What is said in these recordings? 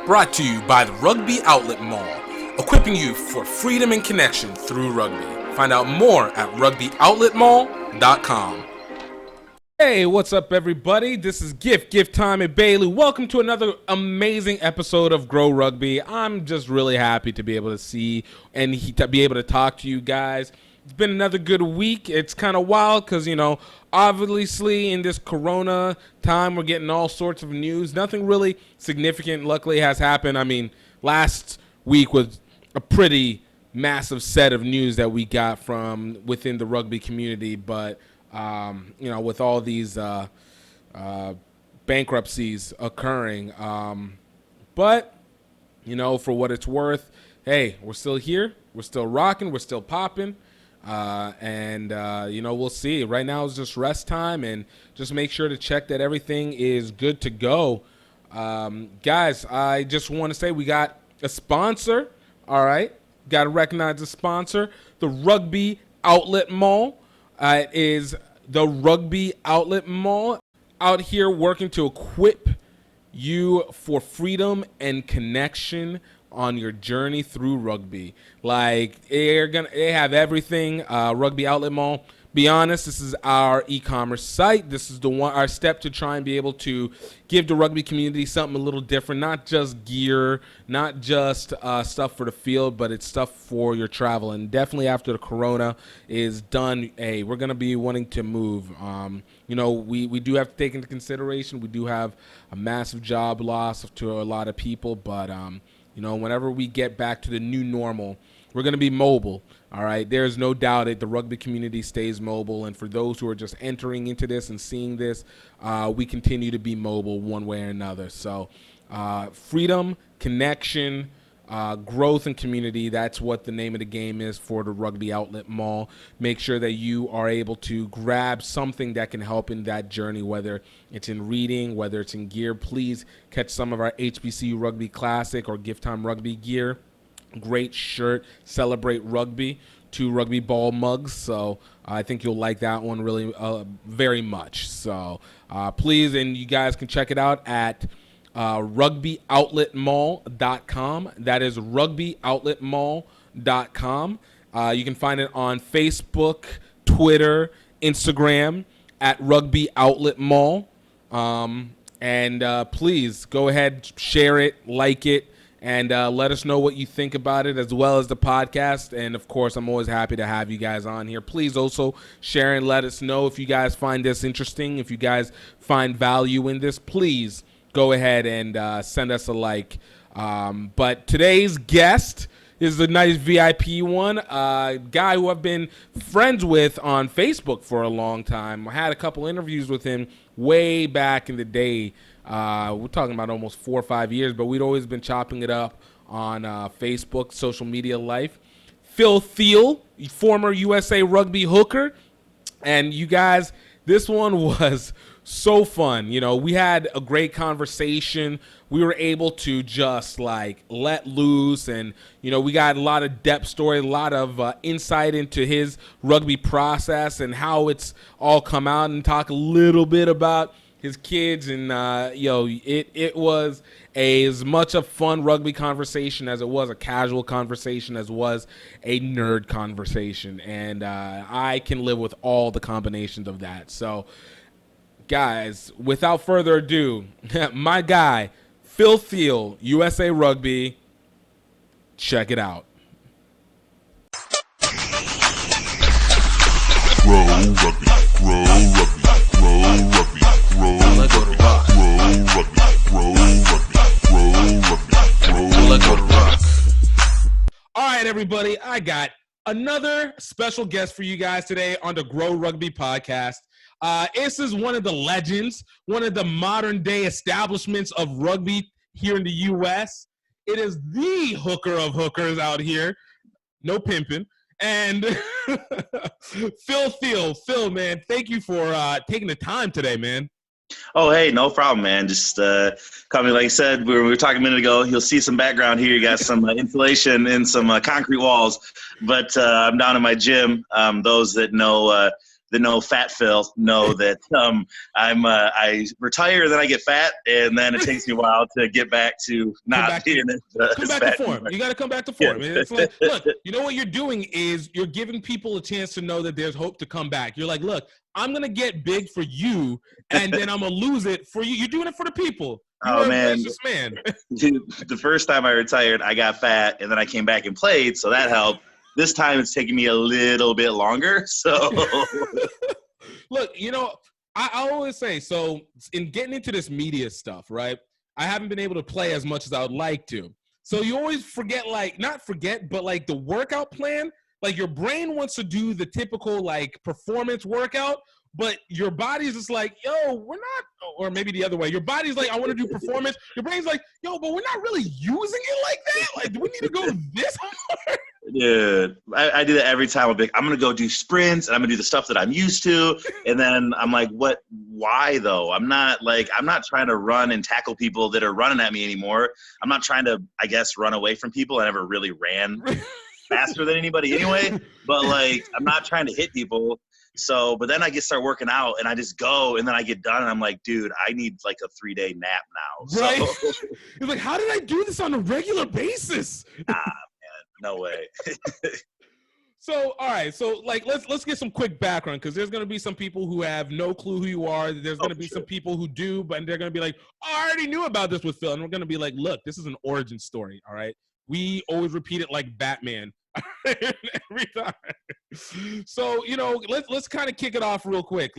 Brought to you by the Rugby Outlet Mall, equipping you for freedom and connection through rugby. Find out more at rugbyoutletmall.com. Hey, what's up, everybody? This is GiftTime and Bailey. Welcome to another amazing episode of Grow Rugby. I'm just really happy to be able to see and to be able to talk to you guys. It's been another good week. It's kind of wild because, obviously in this corona time, we're getting all sorts of news. Nothing really significant, luckily, has happened. I mean, last week was a pretty massive set of news that we got from within the rugby community. But, with all these bankruptcies occurring. But, for what it's worth, hey, we're still here. We're still rocking. We're still popping. We'll see. Right now is just rest time, and just make sure to check that everything is good to go. Guys, I just want to say we got a sponsor. All right. Got to recognize the sponsor, the Rugby Outlet Mall. It is the Rugby Outlet Mall out here working to equip you for freedom and connection on your journey through rugby. Like, they have everything. Rugby Outlet Mall. Be honest, this is our e-commerce site. This is our step to try and be able to give the rugby community something a little different. Not just gear, not just stuff for the field, but it's stuff for your travel. And definitely after the corona is done, we're going to be wanting to move. We do have to take into consideration, we do have a massive job loss to a lot of people, but whenever we get back to the new normal, we're going to be mobile, all right? There's no doubt that the rugby community stays mobile, and for those who are just entering into this and seeing this, we continue to be mobile one way or another. So freedom, connection, growth, and community, that's what the name of the game is for the Rugby Outlet Mall. Make sure that you are able to grab something that can help in that journey, whether it's in reading, whether it's in gear. Please catch some of our HBCU Rugby Classic or GiftTime Rugby gear. Great shirt, Celebrate Rugby, 2 rugby ball mugs. So I think you'll like that one really very much. So please, and you guys can check it out at rugbyoutletmall.com. That is rugbyoutletmall.com. You can find it on Facebook, Twitter, Instagram at Rugby Outlet Mall. Please go ahead, share it, like it, and let us know what you think about it, as well as the podcast. And, of course, I'm always happy to have you guys on here. Please also share and let us know if you guys find this interesting, if you guys find value in this. Please go ahead and send us a like. But today's guest is a nice VIP one, a guy who I've been friends with on Facebook for a long time. I had a couple interviews with him way back in the day. We're talking about almost 4 or 5 years, but we'd always been chopping it up on Facebook, social media life. Thiel, former USA Rugby hooker. And you guys, this one was so fun. We had a great conversation. We were able to just let loose, and we got a lot of depth story, a lot of insight into his rugby process and how it's all come out, and talk a little bit about his kids. And it was as much a fun rugby conversation as it was a casual conversation, as was a nerd conversation, and I can live with all the combinations of that. So guys, without further ado, my guy, Thiel, USA Rugby. Check it out. Grow Rugby, Grow Rugby, Grow Rugby, Grow Rugby, Grow Rugby, Grow Rugby, Grow Rugby, Grow Rugby. All right, everybody, I got another special guest for you guys today on the Greaux Rugby Podcast. This is one of the legends, one of the modern-day establishments of rugby here in the U.S. It is the hooker of hookers out here. No pimping. And Thiel, man, thank you for taking the time today, man. Oh, hey, no problem, man. Just coming, like I said, we were talking a minute ago. You'll see some background here. You got some insulation and some concrete walls. But I'm down in my gym. Those that know the no fat Phil know that I retire, then I get fat, and then it takes me a while to get back to not being come back to form. You got to come back to form. Yeah. It's like, look, you know what you're doing is you're giving people a chance to know that there's hope to come back. You're like, look, I'm going to get big for you, and then I'm going to lose it for you. You're doing it for the people. You're a gracious man. The first time I retired, I got fat, and then I came back and played, so that helped. This time it's taking me a little bit longer. So, look, I always say, so in getting into this media stuff, right, I haven't been able to play as much as I would like to. So you always forget, not forget, but the workout plan. Like your brain wants to do the typical performance workout, but your body's just like, yo, we're not, or maybe the other way. Your body's like, I want to do performance. Your brain's like, yo, but we're not really using it like that. Do we need to go this hard? Dude, I do that every time. I'm going to go do sprints, and I'm going to do the stuff that I'm used to. And then I'm like, what? Why, though? I'm not trying to run and tackle people that are running at me anymore. I'm not trying to, I guess, run away from people. I never really ran faster than anybody anyway. But, I'm not trying to hit people. So, but then I start working out, and I just go, and then I get done, and I'm like, dude, I need a 3-day nap now. Right? So. You're like, how did I do this on a regular basis? No way. So, all right. So, let's get some quick background, because there's going to be some people who have no clue who you are. There's going to be some people who do, but they're going to be like, oh, I already knew about this with Phil. And we're going to be like, look, this is an origin story, all right? We always repeat it like Batman every time. So, let's kind of kick it off real quick.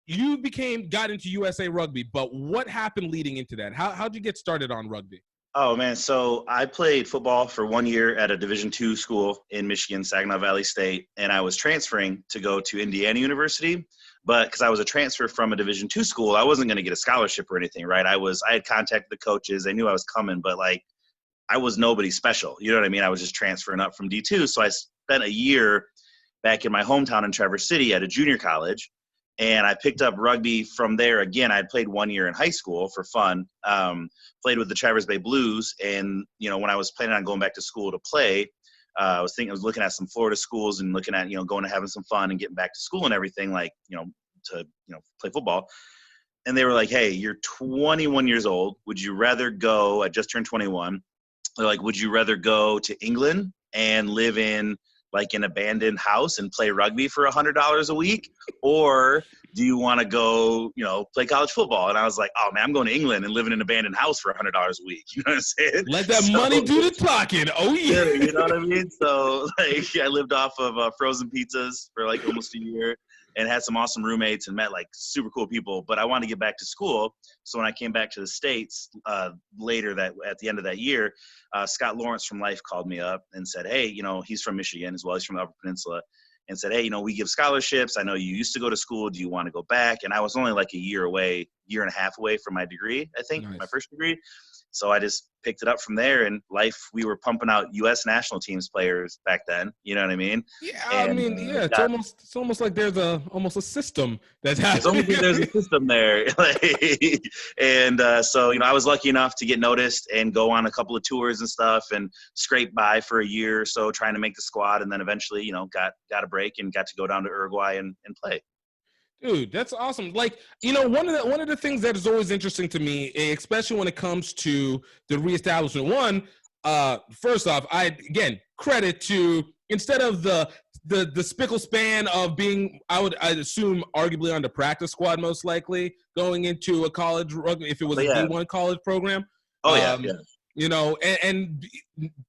You got into USA Rugby, but what happened leading into that? How'd you get started on rugby? Oh, man. So I played football for 1 year at a Division II school in Michigan, Saginaw Valley State, and I was transferring to go to Indiana University. But because I was a transfer from a Division II school, I wasn't going to get a scholarship or anything, right? I had contacted the coaches. They knew I was coming, but, I was nobody special. You know what I mean? I was just transferring up from D2. So I spent a year back in my hometown in Traverse City at a junior college. And I picked up rugby from there. Again, I had played 1 year in high school for fun, played with the Traverse Bay Blues. And, when I was planning on going back to school to play, I was looking at some Florida schools and looking at, going to having some fun and getting back to school and everything, to play football. And they were like, hey, you're 21 years old. Would you rather go, I just turned 21. They're like, would you rather go to England and live in an abandoned house and play rugby for $100 a week? Or do you want to go, play college football? And I was like, oh man, I'm going to England and live in an abandoned house for $100 a week. You know what I'm saying? Let that money do the talking. Oh yeah. You know what I mean? So I lived off of frozen pizzas for almost a year and had some awesome roommates and met super cool people, but I wanted to get back to school. So when I came back to the States later at the end of that year, Scott Lawrence from Life called me up and said, hey, he's from Michigan as well. He's from the Upper Peninsula, and said, hey, we give scholarships. I know you used to go to school. Do you want to go back? And I was only a year and a half away from my degree, I think, Nice. My first degree. So I just picked it up from there. And we were pumping out U.S. national teams players back then. You know what I mean? Yeah, And, it's almost like there's almost a system that's happening. There's a system there. So, I was lucky enough to get noticed and go on a couple of tours and stuff and scrape by for a year or so trying to make the squad. And then eventually, got a break and got to go down to Uruguay and play. Dude, that's awesome. One of the things that is always interesting to me, especially when it comes to the reestablishment. One, first off, credit to, instead of the spickle span of being, I'd assume arguably on the practice squad, most likely going into a college rugby, if it was a D1 college program. Oh yeah. And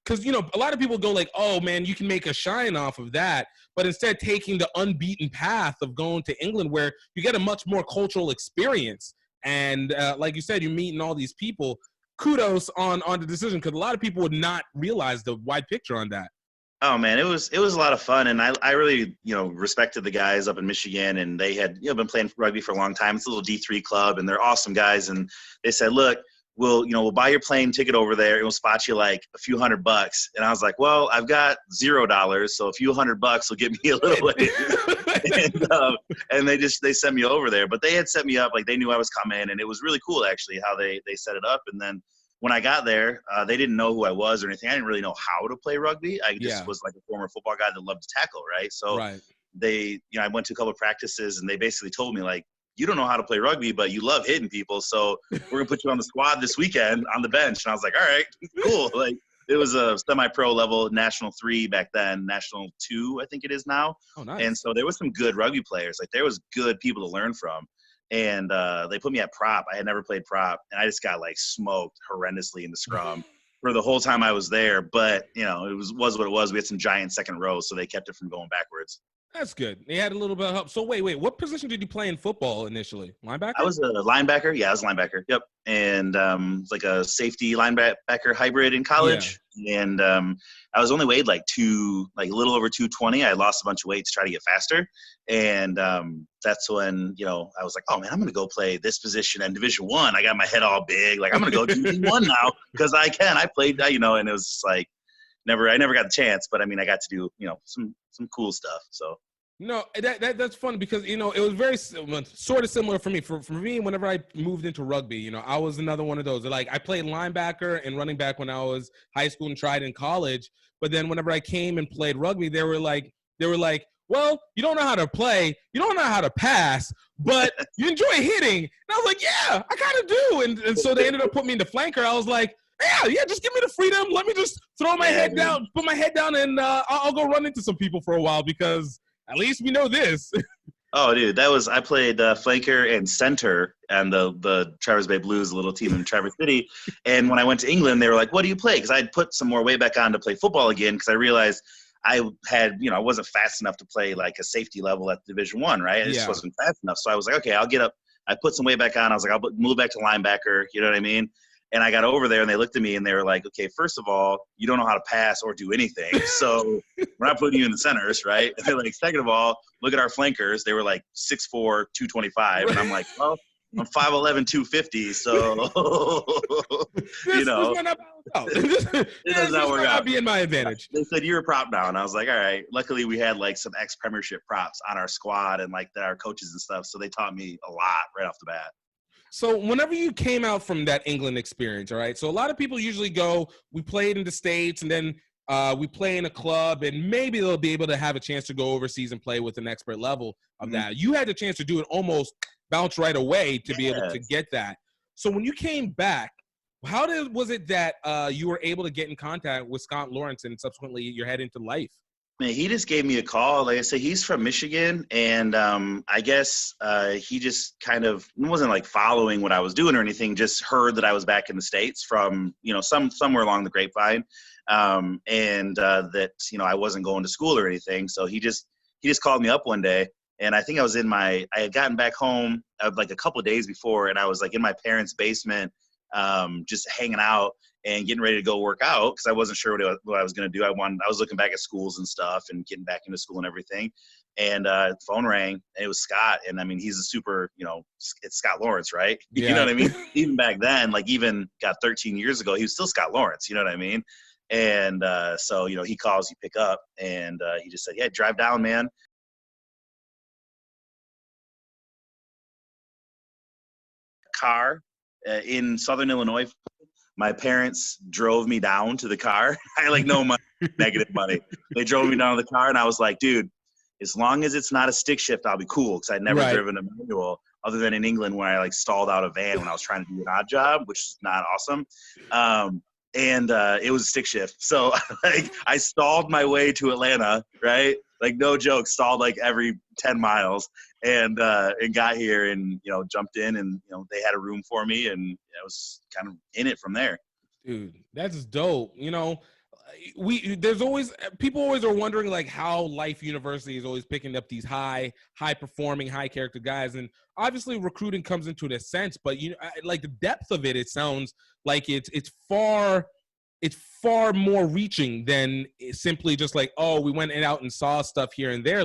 because, a lot of people go oh man, you can make a shine off of that. But instead taking the unbeaten path of going to England, where you get a much more cultural experience. And like you said, you're meeting all these people. Kudos on the decision, because a lot of people would not realize the wide picture on that. Oh man, it was a lot of fun, and I really respected the guys up in Michigan, and they had been playing rugby for a long time. It's a little D3 club, and they're awesome guys. And they said, look, we'll buy your plane ticket over there, and we'll spot you a few $100. And I was like, well, I've got $0, so a few $100 will get me a little way. And they sent me over there, but they had set me up they knew I was coming, and it was really cool actually how they set it up. And then when I got there, they didn't know who I was or anything. I didn't really know how to play rugby. I just was a former football guy that loved to tackle, right? So I went to a couple of practices and they basically told me like, you don't know how to play rugby, but you love hitting people. So we're gonna put you on the squad this weekend on the bench. And I was like, all right, cool. Like it was a semi-pro level, National 3 back then, National 2, I think it is now. Oh, nice. And so there was some good rugby players. Like there was good people to learn from. And they put me at prop. I had never played prop, and I just got like smoked horrendously in the scrum for the whole time I was there. But it was what it was. We had some giant second rows, so they kept it from going backwards. That's good. They had a little bit of help. So wait, what position did you play in football initially? Linebacker? I was a linebacker. Yeah, I was a linebacker. Yep. And it's like a safety linebacker hybrid in college. Yeah. And I was only weighed like a little over 220. I lost a bunch of weight to try to get faster. And that's when, I was like, oh man, I'm going to go play this position in Division I. I got my head all big. Like I'm going to go Division I now because I can. I played, and it was just like, I never got the chance, but I mean, I got to do, some cool stuff. So. No, that's fun because, it was very sort of similar for me. For me, whenever I moved into rugby, I was another one of those. Like I played linebacker and running back when I was high school and tried in college. But then whenever I came and played rugby, they were like, well, you don't know how to play. You don't know how to pass, but you enjoy hitting. And I was like, yeah, I kind of do. And so they ended up putting me into flanker. I was like, yeah, just give me the freedom. Let me just throw my head down, put my head down, and I'll go run into some people for a while because at least we know this. Oh, dude, I played flanker and center and the Traverse Bay Blues, a little team in Traverse City. And when I went to England, they were like, what do you play? Because I had put some more weight back on to play football again because I realized I had, I wasn't fast enough to play like a safety level at Division I, right? I just wasn't fast enough. So I was like, okay, I'll get up. I put some weight back on. I was like, I'll move back to linebacker. You know what I mean? And I got over there and they looked at me and they were like, okay, first of all, you don't know how to pass or do anything. So we're not putting you in the centers, right? And they're like, second of all, look at our flankers. They were like 6'4", 225. And I'm like, well, I'm 5'11", 250. So, This might not balance out. This might not be in my advantage. They said, you're a prop now. And I was like, all right. Luckily, we had like some ex-premiership props on our squad and like our coaches and stuff. So they taught me a lot right off the bat. So whenever you came out from that England experience, all right, so a lot of people usually go, we played in the States and then we play in a club and maybe they'll be able to have a chance to go overseas and play with an expert level of that. You had the chance to do it almost bounce right away to be able to get that. So when you came back, was it that you were able to get in contact with Scott Lawrence and subsequently your head into life? Man, he just gave me a call. Like I said, he's from Michigan, and I guess he just kind of wasn't like following what I was doing or anything. Just heard that I was back in the States from somewhere along the grapevine, and that I wasn't going to school or anything. So he just called me up one day, and I think I had gotten back home like a couple of days before, and I was like in my parents' basement, just hanging out and getting ready to go work out because I wasn't sure what I was going to do. I was looking back at schools and stuff and getting back into school and everything. And the phone rang and it was Scott. And I mean, he's a super, it's Scott Lawrence, right? Yeah. You know what I mean? Even back then, like even 13 years ago, he was still Scott Lawrence. You know what I mean? And so, he calls, you pick up and he just said, yeah, drive down, man. Car in Southern Illinois. My parents drove me down to the car. I had no money, negative money. They drove me down to the car, and I was like, dude, as long as it's not a stick shift, I'll be cool because I'd never driven a manual other than in England when I stalled out a van when I was trying to do an odd job, which is not awesome. And it was a stick shift. So I stalled my way to Atlanta, right? No joke, stalled every 10 miles and got here and, jumped in and, they had a room for me and I was kind of in it from there. Dude, that's dope. There's always, people always are wondering how Life University is always picking up these high performing, high character guys. And obviously recruiting comes into a sense, but the depth of it sounds like it's far more reaching than simply just we went out and saw stuff here and there.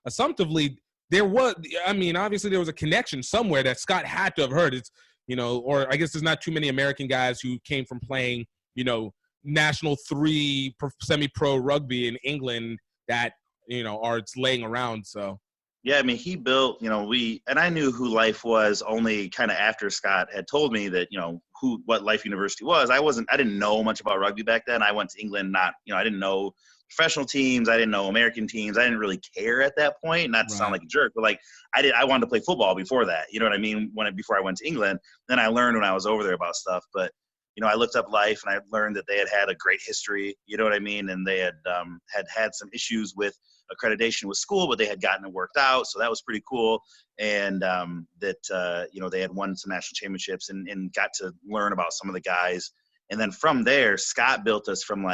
Assumptively, obviously there was a connection somewhere that Scott had to have heard. It's, or I guess there's not too many American guys who came from playing, National 3 semi-pro rugby in England that, are laying around. So Yeah, I mean, he built, and I knew who Life was only kind of after Scott had told me that, what Life University was. I didn't know much about rugby back then. I went to England, I didn't know professional teams. I didn't know American teams. I didn't really care at that point, not to sound like a jerk, but like I wanted to play football before that. You know what I mean? Before I went to England, then I learned when I was over there about stuff. But, I looked up Life and I learned that they had a great history, you know what I mean? And they had some issues with accreditation with school, but they had gotten it worked out. So that was pretty cool. And they had won some national championships and got to learn about some of the guys. And then from there, Scott built us from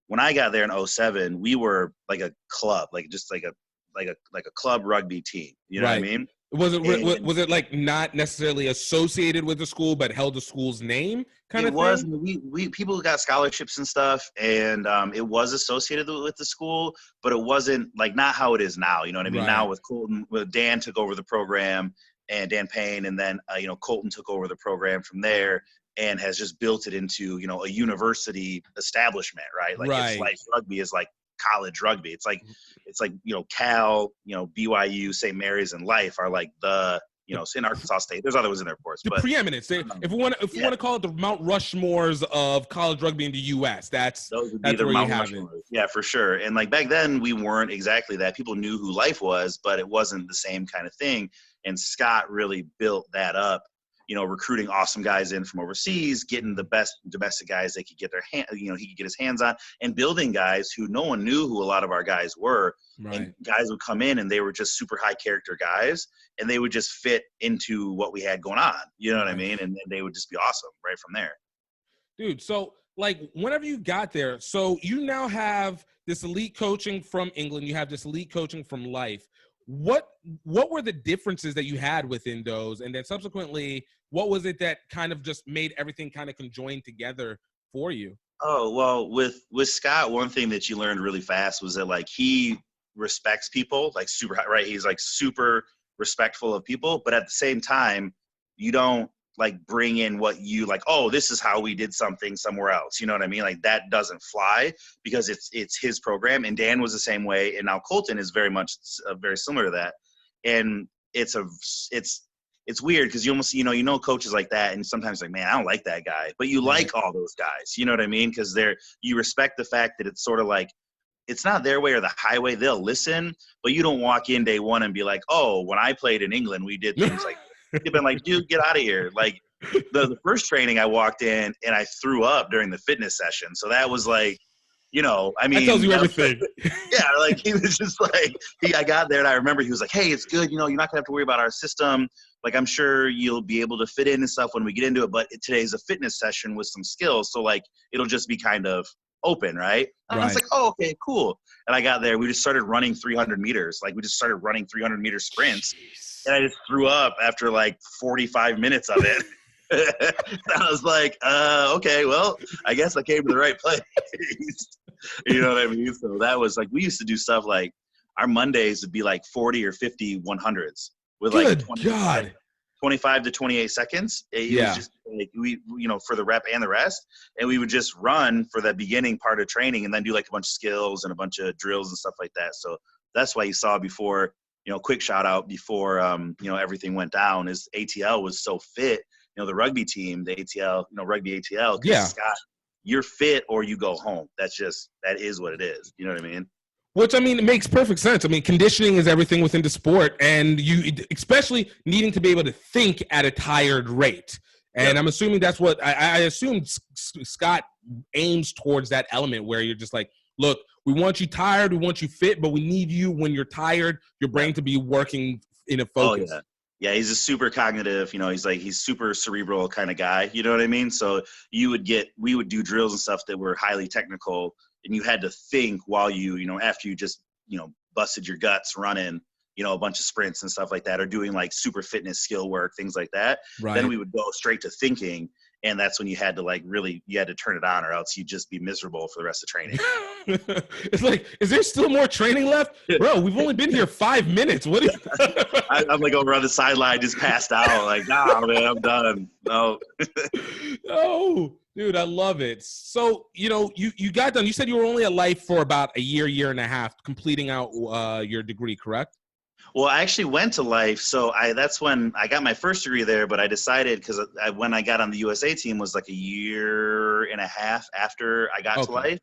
when I got there in 2007, we were like a club, like a club rugby team. You know what I mean? Was it like not necessarily associated with the school, but held the school's name kind of thing? It was. We people got scholarships and stuff, and it was associated with the school, but it wasn't not how it is now. You know what I mean? Right. Now with Colton, Dan took over the program, and Dan Payne, and then Colton took over the program from there, and has just built it into a university establishment, right? It's like rugby is like college rugby. It's like Cal, BYU, St. Mary's, and Life are like the in Arkansas State. There's other ones in there, of course. The preeminence. If we want to call it the Mount Rushmores of college rugby in the U.S., that's where you have it. Yeah, for sure. And back then, we weren't exactly that. People knew who Life was, but it wasn't the same kind of thing. And Scott really built that up. Recruiting awesome guys in from overseas, getting the best domestic guys they could get he could get his hands on, and building guys who no one knew who a lot of our guys were. Right. And guys would come in and they were just super high character guys, and they would just fit into what we had going on. You know what I mean? And they would just be awesome right from there. Dude, so whenever you got there, so you now have this elite coaching from England, you have this elite coaching from Life. What were the differences that you had within those? And then subsequently, what was it that kind of just made everything kind of conjoined together for you? Oh, well, with Scott, one thing that you learned really fast was that he respects people super high, right? He's super respectful of people, but at the same time, you don't bring in what you oh, this is how we did something somewhere else. You know what I mean? That doesn't fly because it's his program. And Dan was the same way. And now Colton is very much very similar to that. And it's weird because you almost, coaches like that. And sometimes man, I don't like that guy, but you like all those guys, you know what I mean? Because you respect the fact that it's sort of it's not their way or the highway. They'll listen, but you don't walk in day one and be like, oh, when I played in England, we did things like You've been dude, get out of here. The first training I walked in and I threw up during the fitness session. So that was I mean, that tells you everything. Yeah. He was just I got there and I remember he was like, hey, it's good. You're not gonna have to worry about our system. I'm sure you'll be able to fit in and stuff when we get into it. But today's a fitness session with some skills. So it'll just be kind of open. Right. And I was like, oh, okay, cool. And I got there. We just started running 300 meters. We just started running 300 meter sprints. Jeez. And I just threw up after 45 minutes of it. And I was like, okay, well, I guess I came to the right place. You know what I mean? So that was we used to do stuff our Mondays would be 40 or 50 100s with 25 to 28 seconds. It was just we, for the rep and the rest. And we would just run for the beginning part of training and then do a bunch of skills and a bunch of drills and stuff like that. So that's why you saw before, quick shout out before, everything went down is ATL was so fit, the rugby team, the ATL, rugby ATL. Yeah. Scott, you're fit or you go home. That is what it is. You know what I mean? Which, I mean, it makes perfect sense. I mean, conditioning is everything within the sport, and you especially needing to be able to think at a tired rate. And I'm assuming that's what I assume Scott aims towards, that element where you're just look, we want you tired, we want you fit, but we need you when you're tired, your brain to be working in a focus. Oh, yeah, he's a super cognitive, he's super cerebral kind of guy, you know what I mean? So we would do drills and stuff that were highly technical, and you had to think while after you just, busted your guts running, a bunch of sprints and stuff like that, or doing super fitness skill work, things like that. Right. Then we would go straight to thinking. And that's when you had to you had to turn it on, or else you'd just be miserable for the rest of training. It's is there still more training left? Bro, we've only been here 5 minutes. What? I'm over on the sideline, just passed out. Nah, man, I'm done. No. Oh, dude, I love it. So, you got done. You said you were only at Life for about a year and a half, completing out your degree, correct? Well, I actually went to Life, so that's when I got my first degree there. But I decided because when I got on the USA team was like a year and a half after I got to Okay. Life,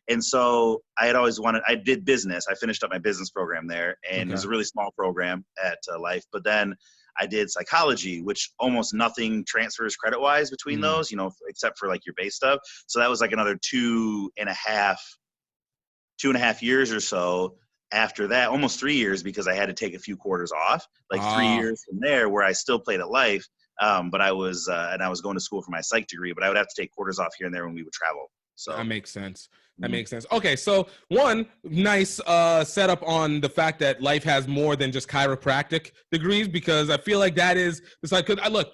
and so I had always wanted. I did business. I finished up my business program there, and it was Okay. a really small program at Life. But then I did psychology, which almost nothing transfers credit-wise between Mm. those, except for like your base stuff. So that was like another 2.5 years or so after that, almost 3 years, because I had to take a few quarters off, like 3 years from there where I still played at Life. But I was going to school for my psych degree, but I would have to take quarters off here and there when we would travel. That So makes sense. That mhm. makes sense. Okay, so one nice setup on the fact that Life has more than just chiropractic degrees, because I feel like that is it's like, 'cause I don't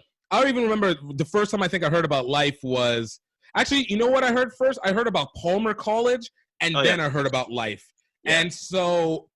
even remember the first time I think I heard about Life was actually, you know what I heard first? I heard about Palmer College, and Oh yeah, then I heard about Life. yeah, And so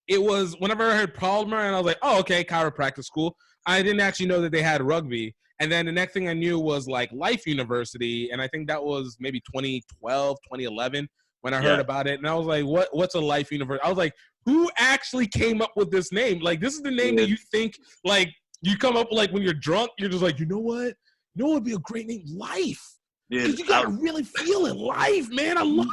it was whenever I heard Palmer, and I was like, oh, okay, chiropractic school. I didn't actually know that they had rugby. And then the next thing I knew was like Life University, and I think that was maybe 2012, 2011 when I heard yeah. about it. And I was like, what's a Life University? I was like, who actually came up with this name? Like, this is the name that Dude, you think, like, you come up with, like, when you're drunk, you're just like, you know what? You know what would be a great name? Life. Because dude, you got to really feel it. Life, man. I love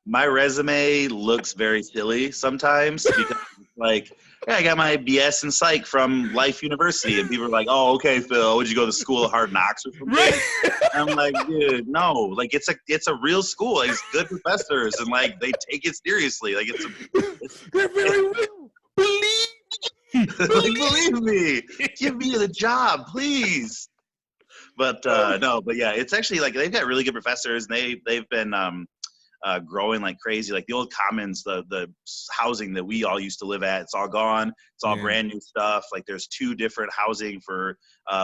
my resume looks very silly sometimes because like, yeah, I got my BS in psych from Life University, and people are like, "Oh, okay, Phil, would you go to school of Hard Knocks or something?" right. I'm like, dude, no, like it's a real school. Like, it's good professors, and like they take it seriously. Like it's They're very real. Believe me. like, believe me, give me the job, please. But no, but yeah, it's actually like they've got really good professors, and they've been growing like crazy. Like the old commons, the housing that we all used to live at, it's all gone. It's all brand new stuff. Like there's 2 different housing for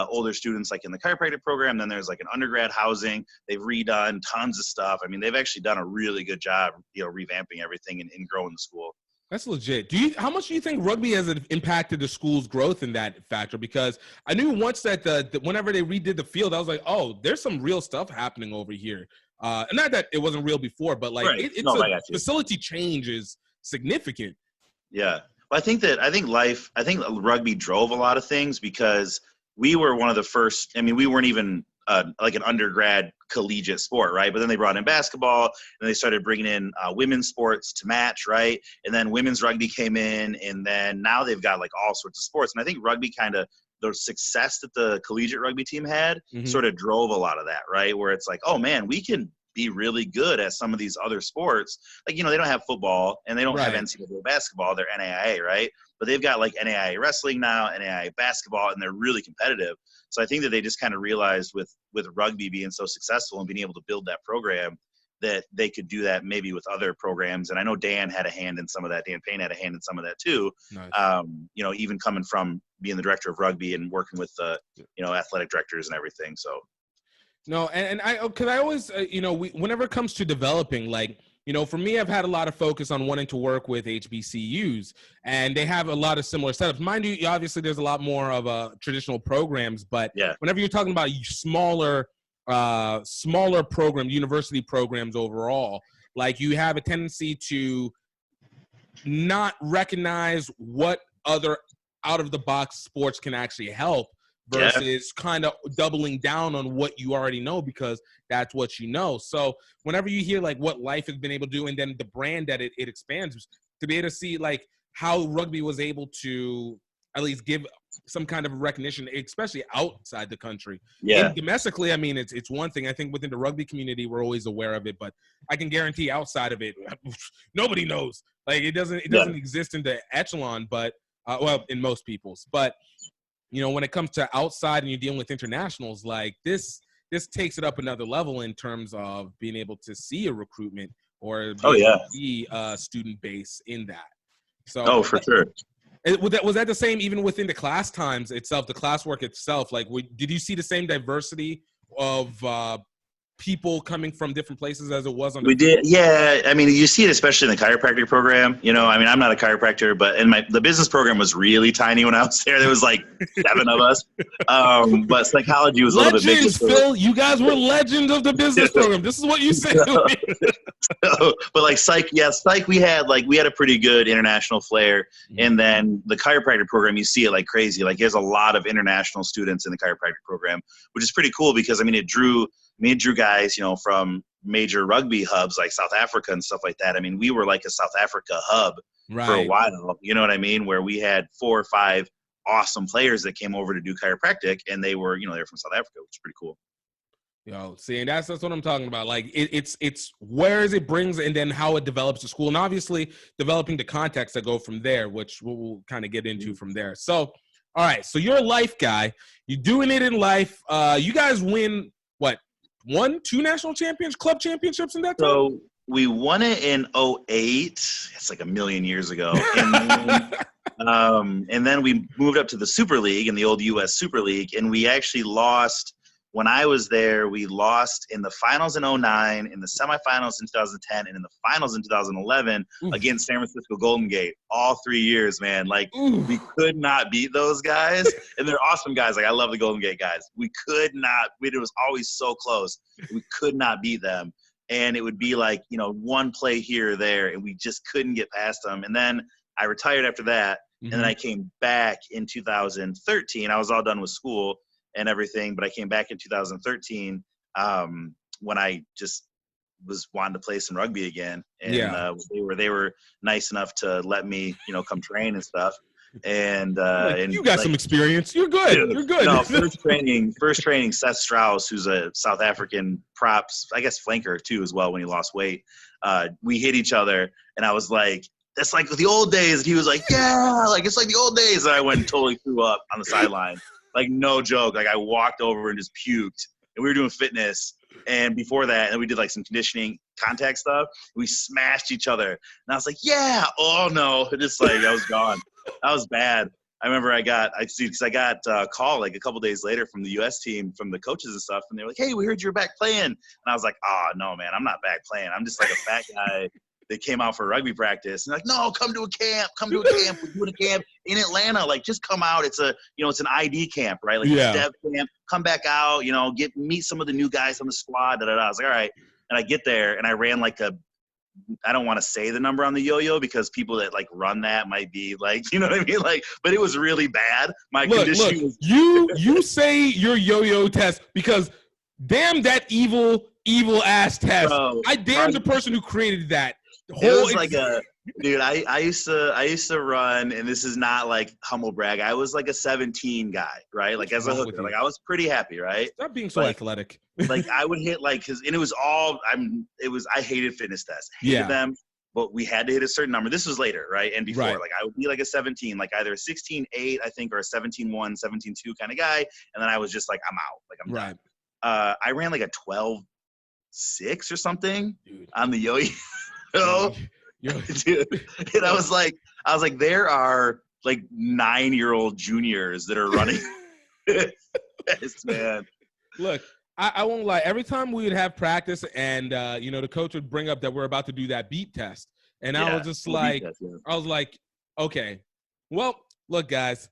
older students, like in the chiropractic program. Then there's like an undergrad housing. They've redone tons of stuff. I mean, they've actually done a really good job, revamping everything and growing the school. That's legit. How much do you think rugby has impacted the school's growth in that factor? Because I knew once that whenever they redid the field, I was like, oh, there's some real stuff happening over here. And not that it wasn't real before, but like Right. it's No, I a got you. facility change is significant. Yeah. Well, I think rugby drove a lot of things because we were one of the first. I mean, we weren't even like an undergrad collegiate sport, right? But then they brought in basketball, and they started bringing in women's sports to match, right? And then women's rugby came in, and then now they've got like all sorts of sports. And I think rugby kind of the success that the collegiate rugby team had sort of drove a lot of that, right? Where it's like, oh man, we can be really good at some of these other sports. Like, they don't have football and they don't have Right. NCAA basketball. They're NAIA, right? But they've got like NAIA wrestling now, NAIA basketball, and they're really competitive. So I think that they just kind of realized with rugby being so successful and being able to build that program that they could do that maybe with other programs. And I know Dan had a hand in some of that. Dan Payne had a hand in some of that too. Nice. Even coming from being the director of rugby and working with athletic directors and everything. So No, and because I always, whenever it comes to developing, like, for me, I've had a lot of focus on wanting to work with HBCUs, and they have a lot of similar setups. Mind you, obviously, there's a lot more of traditional programs, but yeah, whenever you're talking about smaller program, university programs overall, like you have a tendency to not recognize what other out-of-the-box sports can actually help versus kind of doubling down on what you already know because that's what you know. So whenever you hear like what Life has been able to do and then the brand that it expands, to be able to see like how rugby was able to at least give some kind of recognition, especially outside the country. yeah. Domestically, I mean, it's one thing. I think within the rugby community, we're always aware of it, but I can guarantee outside of it, nobody knows. Like it doesn't exist in the echelon, but in most people's. But when it comes to outside and you're dealing with internationals, like this takes it up another level in terms of being able to see a recruitment or see a student base in that. So, for sure. Was that the same even within the class times itself, the classwork itself? Like, did you see the same diversity of people coming from different places as it was on the We field? did, yeah. I mean, you see it especially in the chiropractic program. You know, I mean, I'm not a chiropractor, but the business program was really tiny when I was there. There was like 7 of us, but psychology was a little bit bigger. Legends, Phil. You guys were legends of the business program. This is what you say to me. But like psych, we had a pretty good international flair. And then the chiropractic program, you see it like crazy. Like there's a lot of international students in the chiropractic program, which is pretty cool because I mean it drew guys, you know, from major rugby hubs like South Africa and stuff like that. I mean, we were like a South Africa hub for a while, you know what I mean? Where we had 4 or 5 awesome players that came over to do chiropractic, and they were from South Africa, which is pretty cool. Yo, see, and that's what I'm talking about. Like it's where it brings and then how it develops the school, and obviously developing the context that go from there, which we'll kind of get into from there. So, all right, so you're a life guy. You're doing it in life. You guys win what? 1, 2 national champions, club championships in that time? So we won it in 2008. It's like a million years ago. And then we moved up to the Super League in the old US Super League, and we actually lost. When I was there, we lost in the finals in 2009, in the semifinals in 2010, and in the finals in 2011 against San Francisco Golden Gate. All 3 years, man. Like, we could not beat those guys. And they're awesome guys. Like, I love the Golden Gate guys. We could not. It was always so close. We could not beat them. And it would be like, you know, one play here or there, and we just couldn't get past them. And then I retired after that, and then I came back in 2013. I was all done with school and everything, but I came back in 2013 when I just was wanting to play some rugby again, and they were nice enough to let me, you know, come train and stuff. And and you got some experience. You're good. Dude, You're good. No, first training. Seth Strauss, who's a South African props, I guess flanker too as well when he lost weight. We hit each other, and I was like, "That's like the old days." And he was like, "Yeah, like it's like the old days." And I went and totally threw up on the sideline. Like, no joke. Like, I walked over and just puked. And we were doing fitness. And before that, and we did, like, some conditioning contact stuff. We smashed each other. And I was like, yeah. Oh, no. Just, like, I was gone. That was bad. I remember I got a call, like, a couple days later from the U.S. team, from the coaches and stuff. And they were like, hey, we heard you were back playing. And I was like, oh, no, man. I'm not back playing. I'm just, like, a fat guy. They came out for rugby practice, and like, no, come to a camp. We're doing a camp in Atlanta. Like, just come out. It's it's an ID camp, right? Like, a dev camp. Come back out. You know, meet some of the new guys on the squad. I was like, all right. And I get there, and I ran like I don't want to say the number on the yo-yo because people that like run that might be like, you know what I mean? Like, but it was really bad. My condition was. You say your yo-yo test because damn that evil ass test. Bro, I damn the person who created that. It was like dude, I used to run, and this is not like humble brag. I was like a 17 guy, right? Like as a hooker, like I was pretty happy, right? Stop being so athletic. Like I would hit I hated fitness tests. Hated them, but we had to hit a certain number. This was later, right? And before, like I would be like a 17, like either a 16.8, I think, or a 17.1, 17.2 kind of guy. And then I was just like, I'm out. Like I'm done. I ran like a 12.6 or something on the yo-yo. Dude. And I was like, there are like 9-year-old juniors that are running this, man. Look, I won't lie. Every time we would have practice and, the coach would bring up that we're about to do that beep test. And I was just like, I was like, okay, well, look, guys,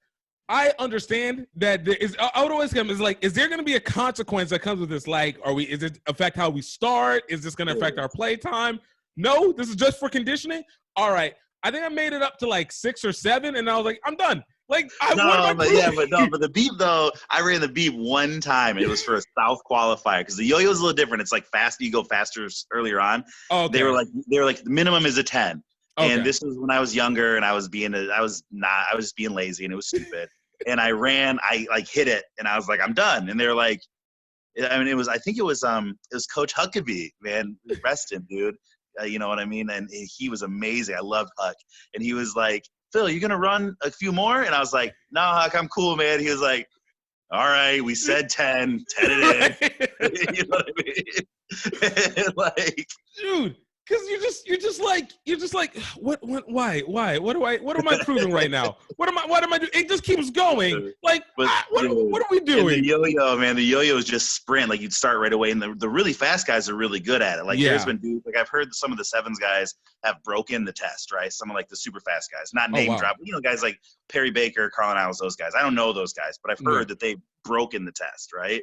I understand that I would always come, is like, is there going to be a consequence that comes with this? Like, is it affect how we start? Is this going to affect our play time? No, this is just for conditioning. All right. I think I made it up to like 6 or 7, and I was like, I'm done. Like, but the beep though, I ran the beep one time, and it was for a South qualifier because the yo-yo is a little different. It's like you go faster earlier on. Oh, okay. They were like the minimum is a 10, and this was when I was younger, and I was just being lazy, and it was stupid. And I like hit it, and I was like, I'm done. And they were like, I mean, it was Coach Huckabee, man, rest him, dude. You know what I mean? And he was amazing. I loved Huck. And he was like, Phil, you going to run a few more? And I was like, no, Huck, I'm cool, man. He was like, all right, we said 10 it in. You know what I mean? And like, dude, because just like, why? What am I proving right now? What am I doing? It just keeps going. Like, what are we doing? And the yo-yo, man, the yo-yo is just sprint. Like, you'd start right away, and the really fast guys are really good at it. Like, there's been dudes, like, I've heard some of the sevens guys have broken the test, right? Some of, like, the super fast guys. Not name drop, but, guys like Perry Baker, Carlin Isles, those guys. I don't know those guys, but I've heard that they've broken the test, right?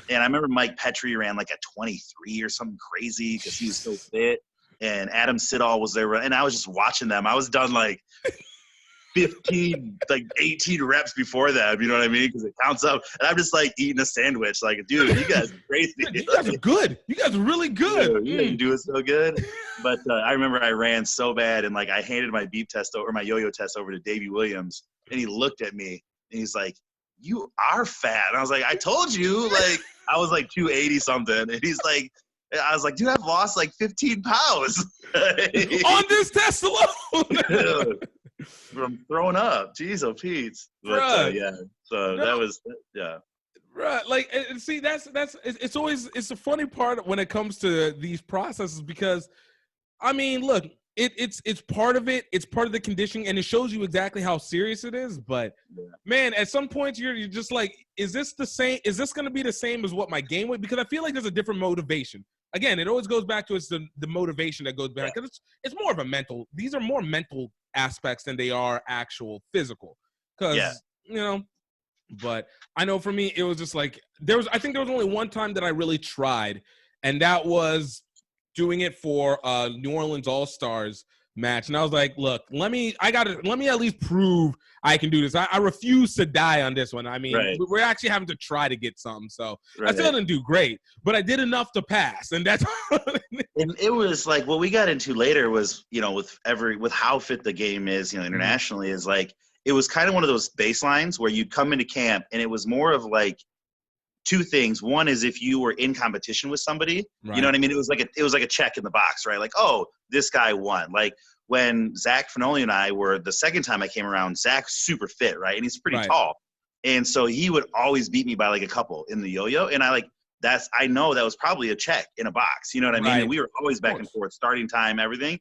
And I remember Mike Petrie ran, like, a 23 or something crazy because he was so fit. And Adam Siddall was there, and I was just watching them. I was done, like, 15, like 18 reps before them, you know what I mean? Because it counts up. And I'm just like eating a sandwich, like, dude, you guys are crazy. You guys are good. You guys are really good. You do it so good. But I remember I ran so bad, and like I handed my beep test or my yo-yo test over to Davey Williams, and he looked at me and he's like, "You are fat." And I was like, "I told you." Like, I was like 280 something, and he's like, I was like, "Dude, I've lost like 15 pounds on this test alone." From throwing up. Jeez, oh Pete. But that was Right, like, and see, it's always, it's a funny part when it comes to these processes, because I mean, look, it's part of it. It's part of the conditioning, and it shows you exactly how serious it is. But man, at some point you're just like, is this the same? Is this going to be the same as what my game weight? Because I feel like there's a different motivation. Again, it always goes back to it's the motivation that goes behind, because it's more of a mental. These are more mental aspects than they are actual physical. Because but I know for me it was just like I think there was only one time that I really tried, and that was doing it for New Orleans All-Stars match. And I was like, look, let me at least prove I can do this. I refuse to die on this one. I mean, we're actually having to try to get something. So I still didn't do great, but I did enough to pass. And that's and it was like what we got into later was, with how fit the game is, internationally, is like, it was kind of one of those baselines where you'd come into camp and it was more of like two things. One is if you were in competition with somebody, you know what I mean? It was like a check in the box, right? Like, oh, this guy won. Like when Zach Finoli and I were, the second time I came around, Zach's super fit, right? And he's pretty tall. And so he would always beat me by like a couple in the yo-yo. And I know that was probably a check in a box. You know what I mean? And we were always back and forth, starting time, everything.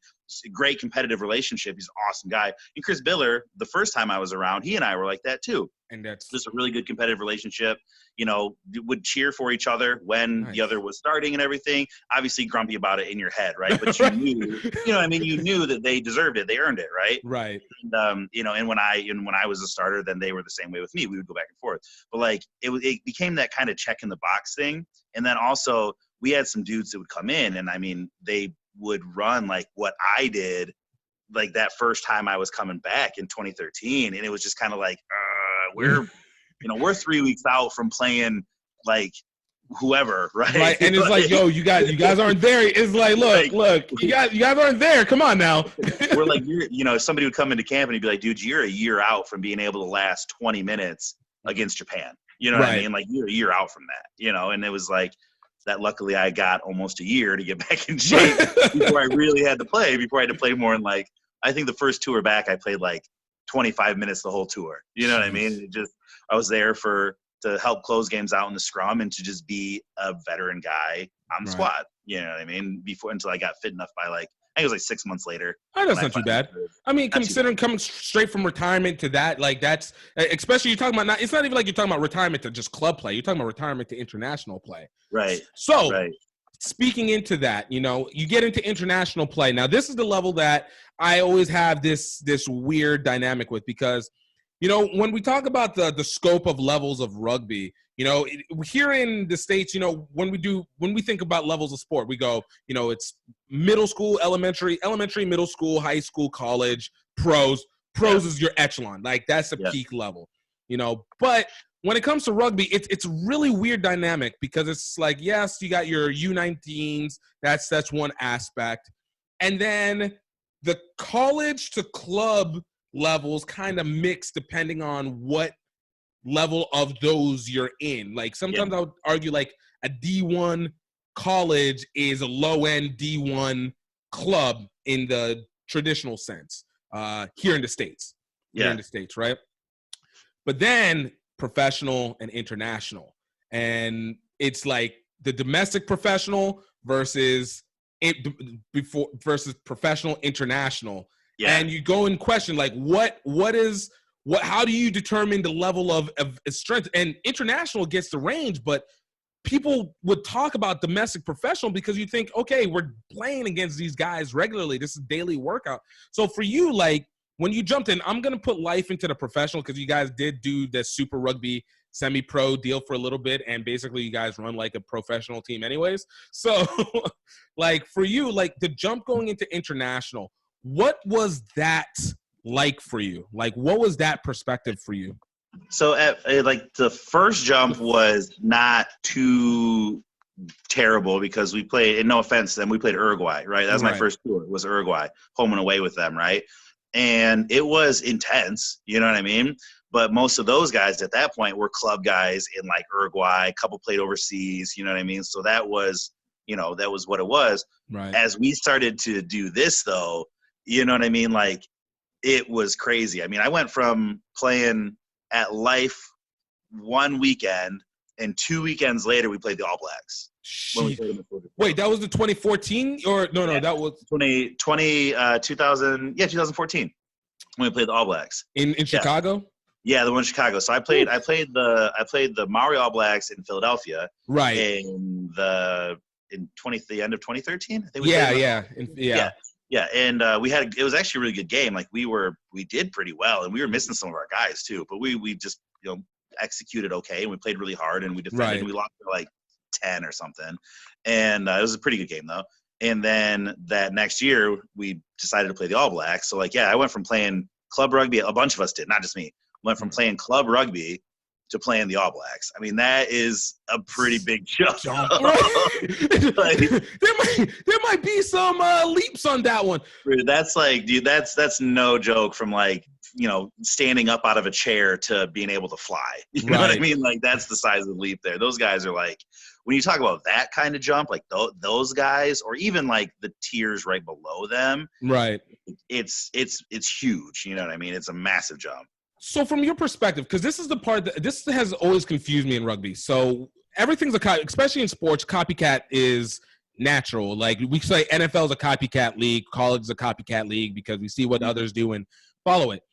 Great competitive relationship. He's an awesome guy. And Chris Biller, the first time I was around, he and I were like that too. And that's just a really good competitive relationship. Would cheer for each other when the other was starting and everything. Obviously grumpy about it in your head, right? But you knew, you knew that they deserved it. They earned it, right? Right. And, and when I was a starter, then they were the same way with me. We would go back and forth. But like, it became that kind of check in the box thing. And then also we had some dudes that would come in, and I mean, they would run like what I did, like that first time I was coming back in 2013. And it was just kind of like, we're 3 weeks out from playing like whoever, right? Right. And it's like, yo, you guys aren't there. It's like, look, you guys aren't there. Come on now. We're like, somebody would come into camp and he'd be like, dude, you're a year out from being able to last 20 minutes against Japan. You know what I mean? Like, you're a year out from that, and it was like that. Luckily I got almost a year to get back in shape before I really had to play, more than like, I think the first tour back, I played like 25 minutes the whole tour. You know what I mean? I was there to help close games out in the scrum and to just be a veteran guy on the squad. You know what I mean? Until I got fit enough by like, I think it was like 6 months later. That's not too bad. I mean, considering coming straight from retirement to that, like that's, especially you're talking about, it's not even like you're talking about retirement to just club play. You're talking about retirement to international play. Right. So speaking into that, you get into international play. Now, this is the level that I always have this weird dynamic with, because, when we talk about the scope of levels of rugby, here in the States, when we think about levels of sport, we go, it's middle school, elementary, middle school, high school, college, pros. Pros is your echelon. Like, that's a peak level, But when it comes to rugby, it's a really weird dynamic, because it's like, yes, you got your U19s. That's one aspect. And then the college to club levels kind of mix depending on what level of those you're in. Like, sometimes I would argue like a D1 college is a low-end D1 club in the traditional sense here in the States. Here in the States, right? But then professional and international. And it's like the domestic professional versus before versus professional, international. Yeah. And you go and question, like, how do you determine the level of strength? And international gets the range, but people would talk about domestic professional because you think, okay, we're playing against these guys regularly. This is daily workout. So for you, like, when you jumped in, I'm going to put life into the professional because you guys did do the Super Rugby semi-pro deal for a little bit, and basically you guys run like a professional team anyways. So, like, for you, like, the jump going into international, what was that like for you? Like, what was that perspective for you? So, like, the first jump was not too terrible because we played, and no offense to them, we played Uruguay, right? That was my first tour, was Uruguay, home and away with them, right? And it was intense, you know what I mean? But most of those guys at that point were club guys in, like, Uruguay, a couple played overseas, you know what I mean? So that was, that was what it was. Right. As we started to do this, though, you know what I mean? Like, it was crazy. I mean, I went from playing at Life one weekend, and 2 weekends later we played the All Blacks. Wait, that was the 2014 or no, that was 2014 when we played the All Blacks in Chicago. Yeah, the one in Chicago. So I played the Maori All Blacks in Philadelphia, right? In the end of 2013, I think. Yeah. And it was actually a really good game. Like, we did pretty well, and we were missing some of our guys too, but we just executed okay, and we played really hard, and we defended. Right. And we lost for like 10 or something, and it was a pretty good game though. And then that next year we decided to play the All Blacks. So, like, I went from playing club rugby, a bunch of us did, not just me, went from playing club rugby to playing the All Blacks. I mean, that is a pretty big jump. Like, there might be some leaps on that one. That's like, dude, that's no joke, from like, standing up out of a chair to being able to fly. You know what I mean? Like, that's the size of the leap there. Those guys are like, when you talk about that kind of jump, like those guys, or even like the tiers right below them, right? It's huge. You know what I mean? It's a massive jump. So from your perspective, because this is the part that this has always confused me in rugby. So everything's especially in sports, copycat is natural. Like, we say NFL is a copycat league, college is a copycat league because we see what others do and follow it.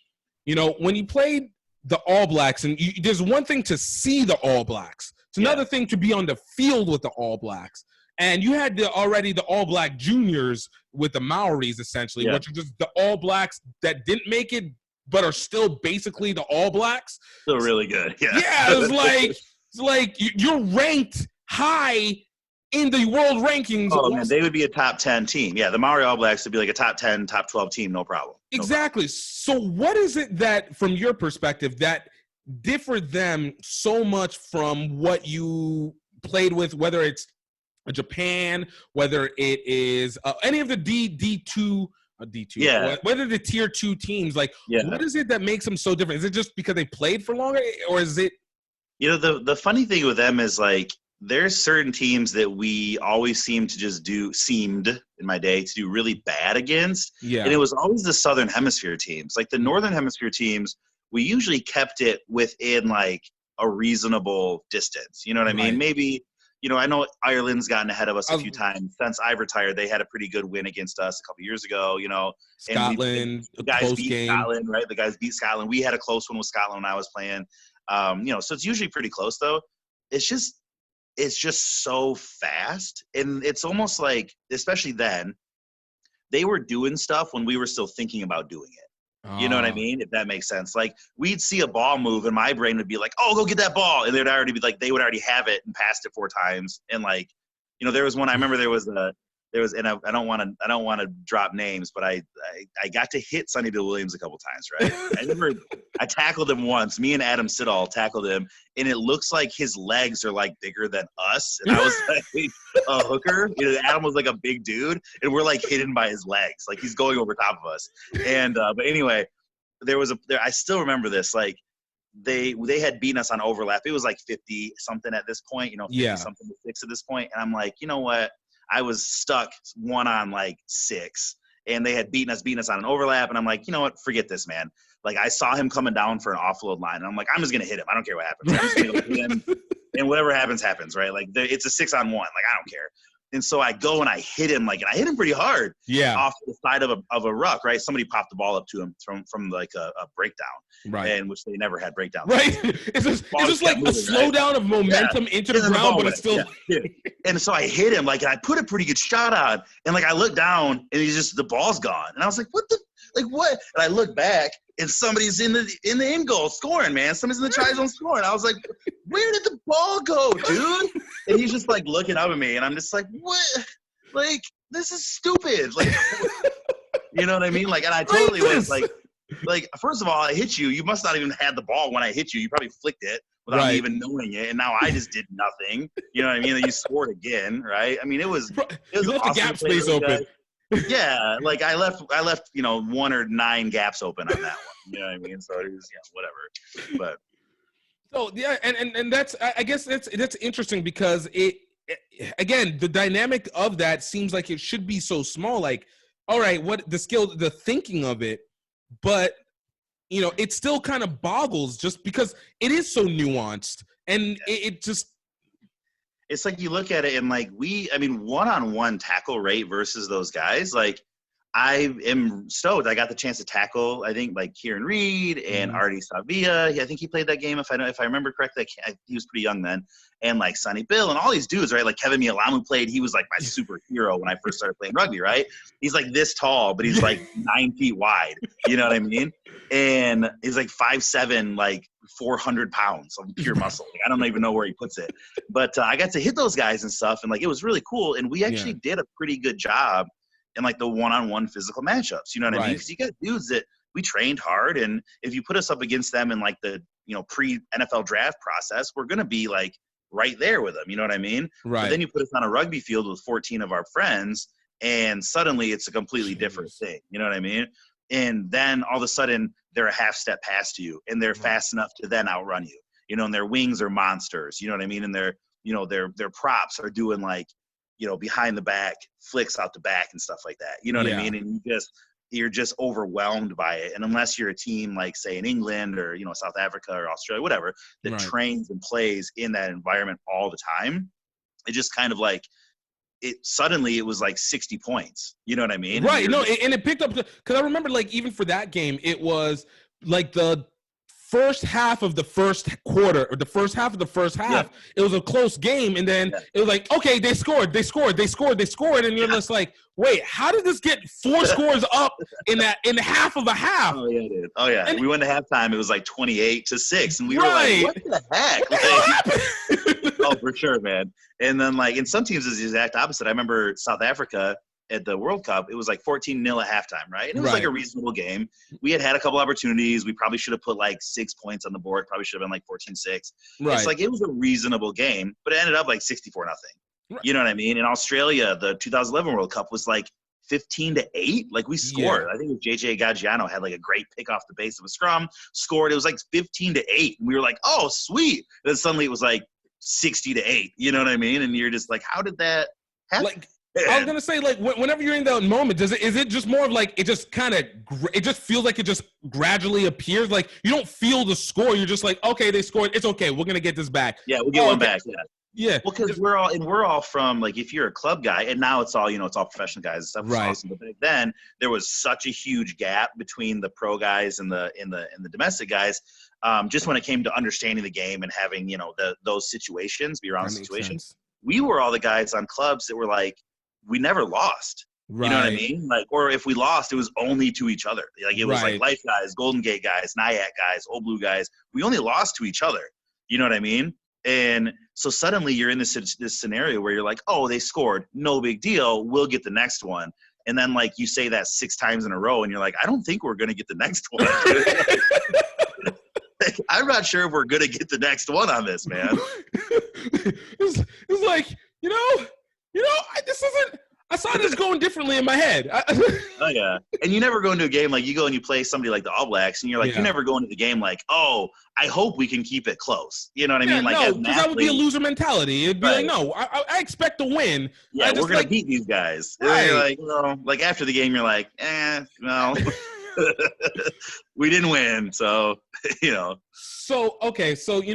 When you played the All Blacks, and there's one thing to see the All Blacks. It's another thing to be on the field with the All Blacks. And you had already the All Black juniors with the Maoris, essentially, which are just the All Blacks that didn't make it but are still basically the All Blacks. Still really good. Yeah. Yeah, it's like you're ranked high in the world rankings. Oh, man, they would be a top 10 team. Yeah, the Maori All Blacks would be like a top 10, top 12 team, no problem. Exactly. So what is it that, from your perspective, that differed them so much from what you played with, whether it's Japan, whether it is any of the D2, whether the tier 2 teams, like, what is it that makes them so different? Is it just because they played for longer, or is it? The funny thing with them is, like, there's certain teams that we always seemed in my day to do really bad against. Yeah. And it was always the Southern Hemisphere teams. Like, the Northern Hemisphere teams, we usually kept it within, like, a reasonable distance. You know what I mean? Maybe, I know Ireland's gotten ahead of us a few times. Since I've retired, they had a pretty good win against us a couple years ago, Scotland, the guys beat game. Scotland, right? The guys beat Scotland. We had a close one with Scotland when I was playing. So it's usually pretty close, though. It's just so fast. And it's almost like, especially then, they were doing stuff when we were still thinking about doing it. You know what I mean? If that makes sense. Like, we'd see a ball move and my brain would be like, oh, go get that ball. And they'd already be like, they would already have it and passed it 4 times. And, like, there was one, I remember and I don't want to drop names, but I got to hit Sonny Bill Williams a couple times, right? I remember I tackled him once. Me and Adam Siddall tackled him, and it looks like his legs are, like, bigger than us. And I was like a hooker. Adam was like a big dude, and we're, like, hidden by his legs, like he's going over top of us. And but anyway, I still remember this. Like, they had beaten us on overlap. It was like 50 something at this point, 50 something to 6 at this point. And I'm like, you know what? I was stuck 1 on like 6, and they had beaten us on an overlap. And I'm like, you know what? Forget this, man. Like, I saw him coming down for an offload line, and I'm like, I'm just going to hit him. I don't care what happens. I'm just going to hit him, and whatever happens, happens, right? Like, it's a 6-on-1. Like, I don't care. And so I go and I hit him and I hit him pretty hard. Yeah. Off the side of a ruck, right? Somebody popped the ball up to him from like a breakdown, Right. and which they never had breakdowns. Right. It's just like moving, a slowdown of momentum into the ground, but it's still. Yeah. And so I hit him and I put a pretty good shot on, and I look down and the ball's gone, and I was like, what? And I look back and somebody's in the end goal scoring, man. Somebody's in the try zone scoring. I was like, where did the ball go, dude? And he's just looking up at me, and I'm just like, what? This is stupid. You know what I mean? And I totally was first of all, I hit you. You must not even had the ball when I hit you. You probably flicked it without me even knowing it, and now I just did nothing. You know what I mean? And you scored again, right? I mean, it was you left awesome the gap space open. Yeah, I left 1 or 9 gaps open on that one. You know what I mean? So it was whatever. But so yeah, and that's, I guess that's interesting because it again, the dynamic of that seems like it should be so small. All right, what the skill, the thinking of it, but it still kind of boggles just because it is so nuanced, and it just. It's you look at it and one-on-one tackle rate versus those guys. I am stoked. I got the chance to tackle, I think, Kieran Reed and Artie Savia. I think he played that game, if I remember correctly. He was pretty young then. And Sonny Bill and all these dudes, right? Kevin Mialamu played. He was my superhero when I first started playing rugby, right? He's this tall, but he's 9 feet wide. You know what I mean? And he's 5'7", 400 pounds of pure muscle. I don't even know where he puts it. But I got to hit those guys and stuff, and it was really cool. And we actually did a pretty good job in the one-on-one physical matchups. You know what I mean? Because you got dudes that we trained hard, and if you put us up against them in the pre-NFL draft process, we're gonna be right there with them. You know what I mean? Right. But then you put us on a rugby field with 14 of our friends, and suddenly it's a completely different thing. You know what I mean? And then all of a sudden they're a half step past you, and they're fast enough to then outrun you. And their wings are monsters. You know what I mean? And their props are doing behind the back flicks out the back and stuff like that. You know what I mean? And you're just overwhelmed by it. And unless you're a team say in England or South Africa or Australia, whatever, that trains and plays in that environment all the time, it just kind of suddenly it was 60 points. You know what I mean? Right. No, and it picked up because I remember even for that game, it was the first half of the first quarter or the first half of the first half, it was a close game, and then it was okay, they scored, and you're just wait, how did this get 4 scores up in half of a half? Oh yeah, dude. Oh yeah. And we went to halftime. It was 28-6, and we were what the heck? What happened? Oh, for sure, man. And then in some teams it's the exact opposite. I remember South Africa at the World Cup, it was 14-0 at halftime, right? And it was a reasonable game. We had a couple opportunities. We probably should have put 6 points on the board. Probably should have been 14-6. Right. It's it was a reasonable game, but it ended up 64-0. Right. You know what I mean? In Australia, the 2011 World Cup was 15-8. We scored. I think it was JJ Gaggiano had a great pick off the base of a scrum, scored. It was 15-8. And we were oh, sweet. And then suddenly it was 60-8. You know what I mean? And you're just how did that happen? I was gonna say, whenever you're in that moment, is it just more of it just kind of it just feels it just gradually appears? You don't feel the score. You're just okay, they scored. It's okay. We're gonna get this back. Yeah, we'll get one back. Yeah. Yeah. Well, because we're all from if you're a club guy, and now it's all it's all professional guys and stuff. Right. Awesome. But back then there was such a huge gap between the pro guys and the domestic guys. Just when it came to understanding the game and having those situations, be around situations, we were all the guys on clubs that were we never lost. Right. You know what I mean? Or if we lost, it was only to each other. It was Life guys, Golden Gate guys, Nyack guys, Old Blue guys. We only lost to each other. You know what I mean? And so suddenly you're in this scenario where you're oh, they scored. No big deal. We'll get the next one. And then you say that 6 times in a row, and you're I don't think we're going to get the next one. I'm not sure if we're going to get the next one on this, man. It's this isn't. I saw this going differently in my head. Oh yeah, and you never go into a game you go and you play somebody like the All Blacks, and you're you never go into the game oh, I hope we can keep it close. You know what I mean? No, because that would be a loser mentality. It'd be no, I expect to win. Yeah, we're gonna beat these guys. Right. You're after the game, you're no. We didn't win, so So okay, so you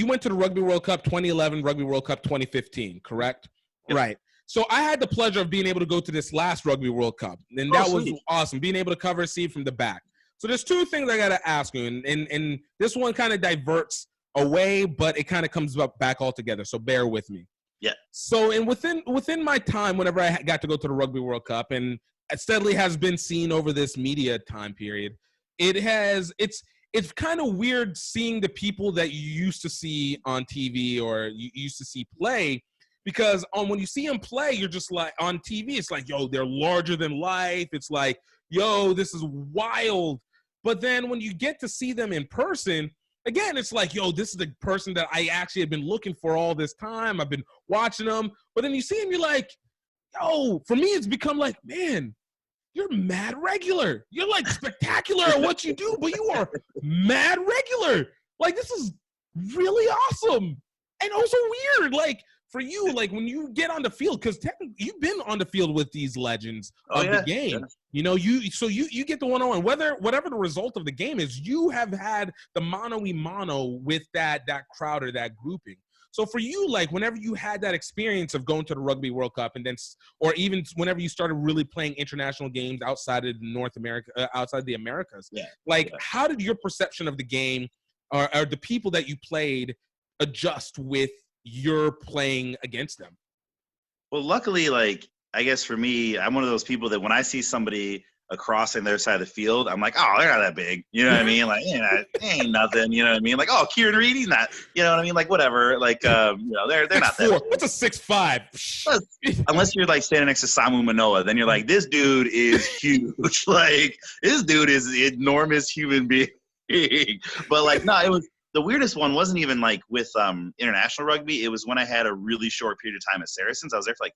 went to the Rugby World Cup 2011, Rugby World Cup 2015, correct? Right. So I had the pleasure of being able to go to this last Rugby World Cup, and that was awesome, being able to cover a seat from the back. So there's two things I got to ask you, and this one kind of diverts away, but it kind of comes back all together, so bear with me. Yeah. So within my time, whenever I got to go to the Rugby World Cup, and it steadily has been seen over this media time period, it's kind of weird seeing the people that you used to see on TV or you used to see play, because when you see them play, you're just like, on TV, it's like, yo, they're larger than life. It's like, yo, this is wild. But then when you get to see them in person, again, it's like, yo, this is the person that I actually have been looking for all this time. I've been watching them. But then you see him, you're like, yo, for me, it's become like, man, you're mad regular. You're like spectacular at what you do, but you are mad regular. Like, this is really awesome. And also weird. Like, for you, like, when you get on the field, because technically you've been on the field with these legends of the game. Yeah. You know, you get the one-on-one. Whatever the result of the game is, you have had the mano-a-mano with that crowd or that grouping. So for you, like, whenever you had that experience of going to the Rugby World Cup, and then, or even whenever you started really playing international games outside of North America, outside the Americas, how did your perception of the game or the people that you played adjust with you're playing against them? Well, luckily, like, I guess for me, I'm one of those people that when I see somebody across on their side of the field, I'm like, oh, they're not that big. You know what I mean? Like, ain't nothing. You know what I mean? Like, oh, Kieran Reid, he's not. You know what I mean? Like, whatever. Like, they're not that big. What's a 6'5"? Unless you're like standing next to Samu Manoa, then you're like, this dude is huge. Like, this dude is an enormous human being. But like, no, it was. The weirdest one wasn't even like with international rugby. It was when I had a really short period of time at Saracens. I was there for like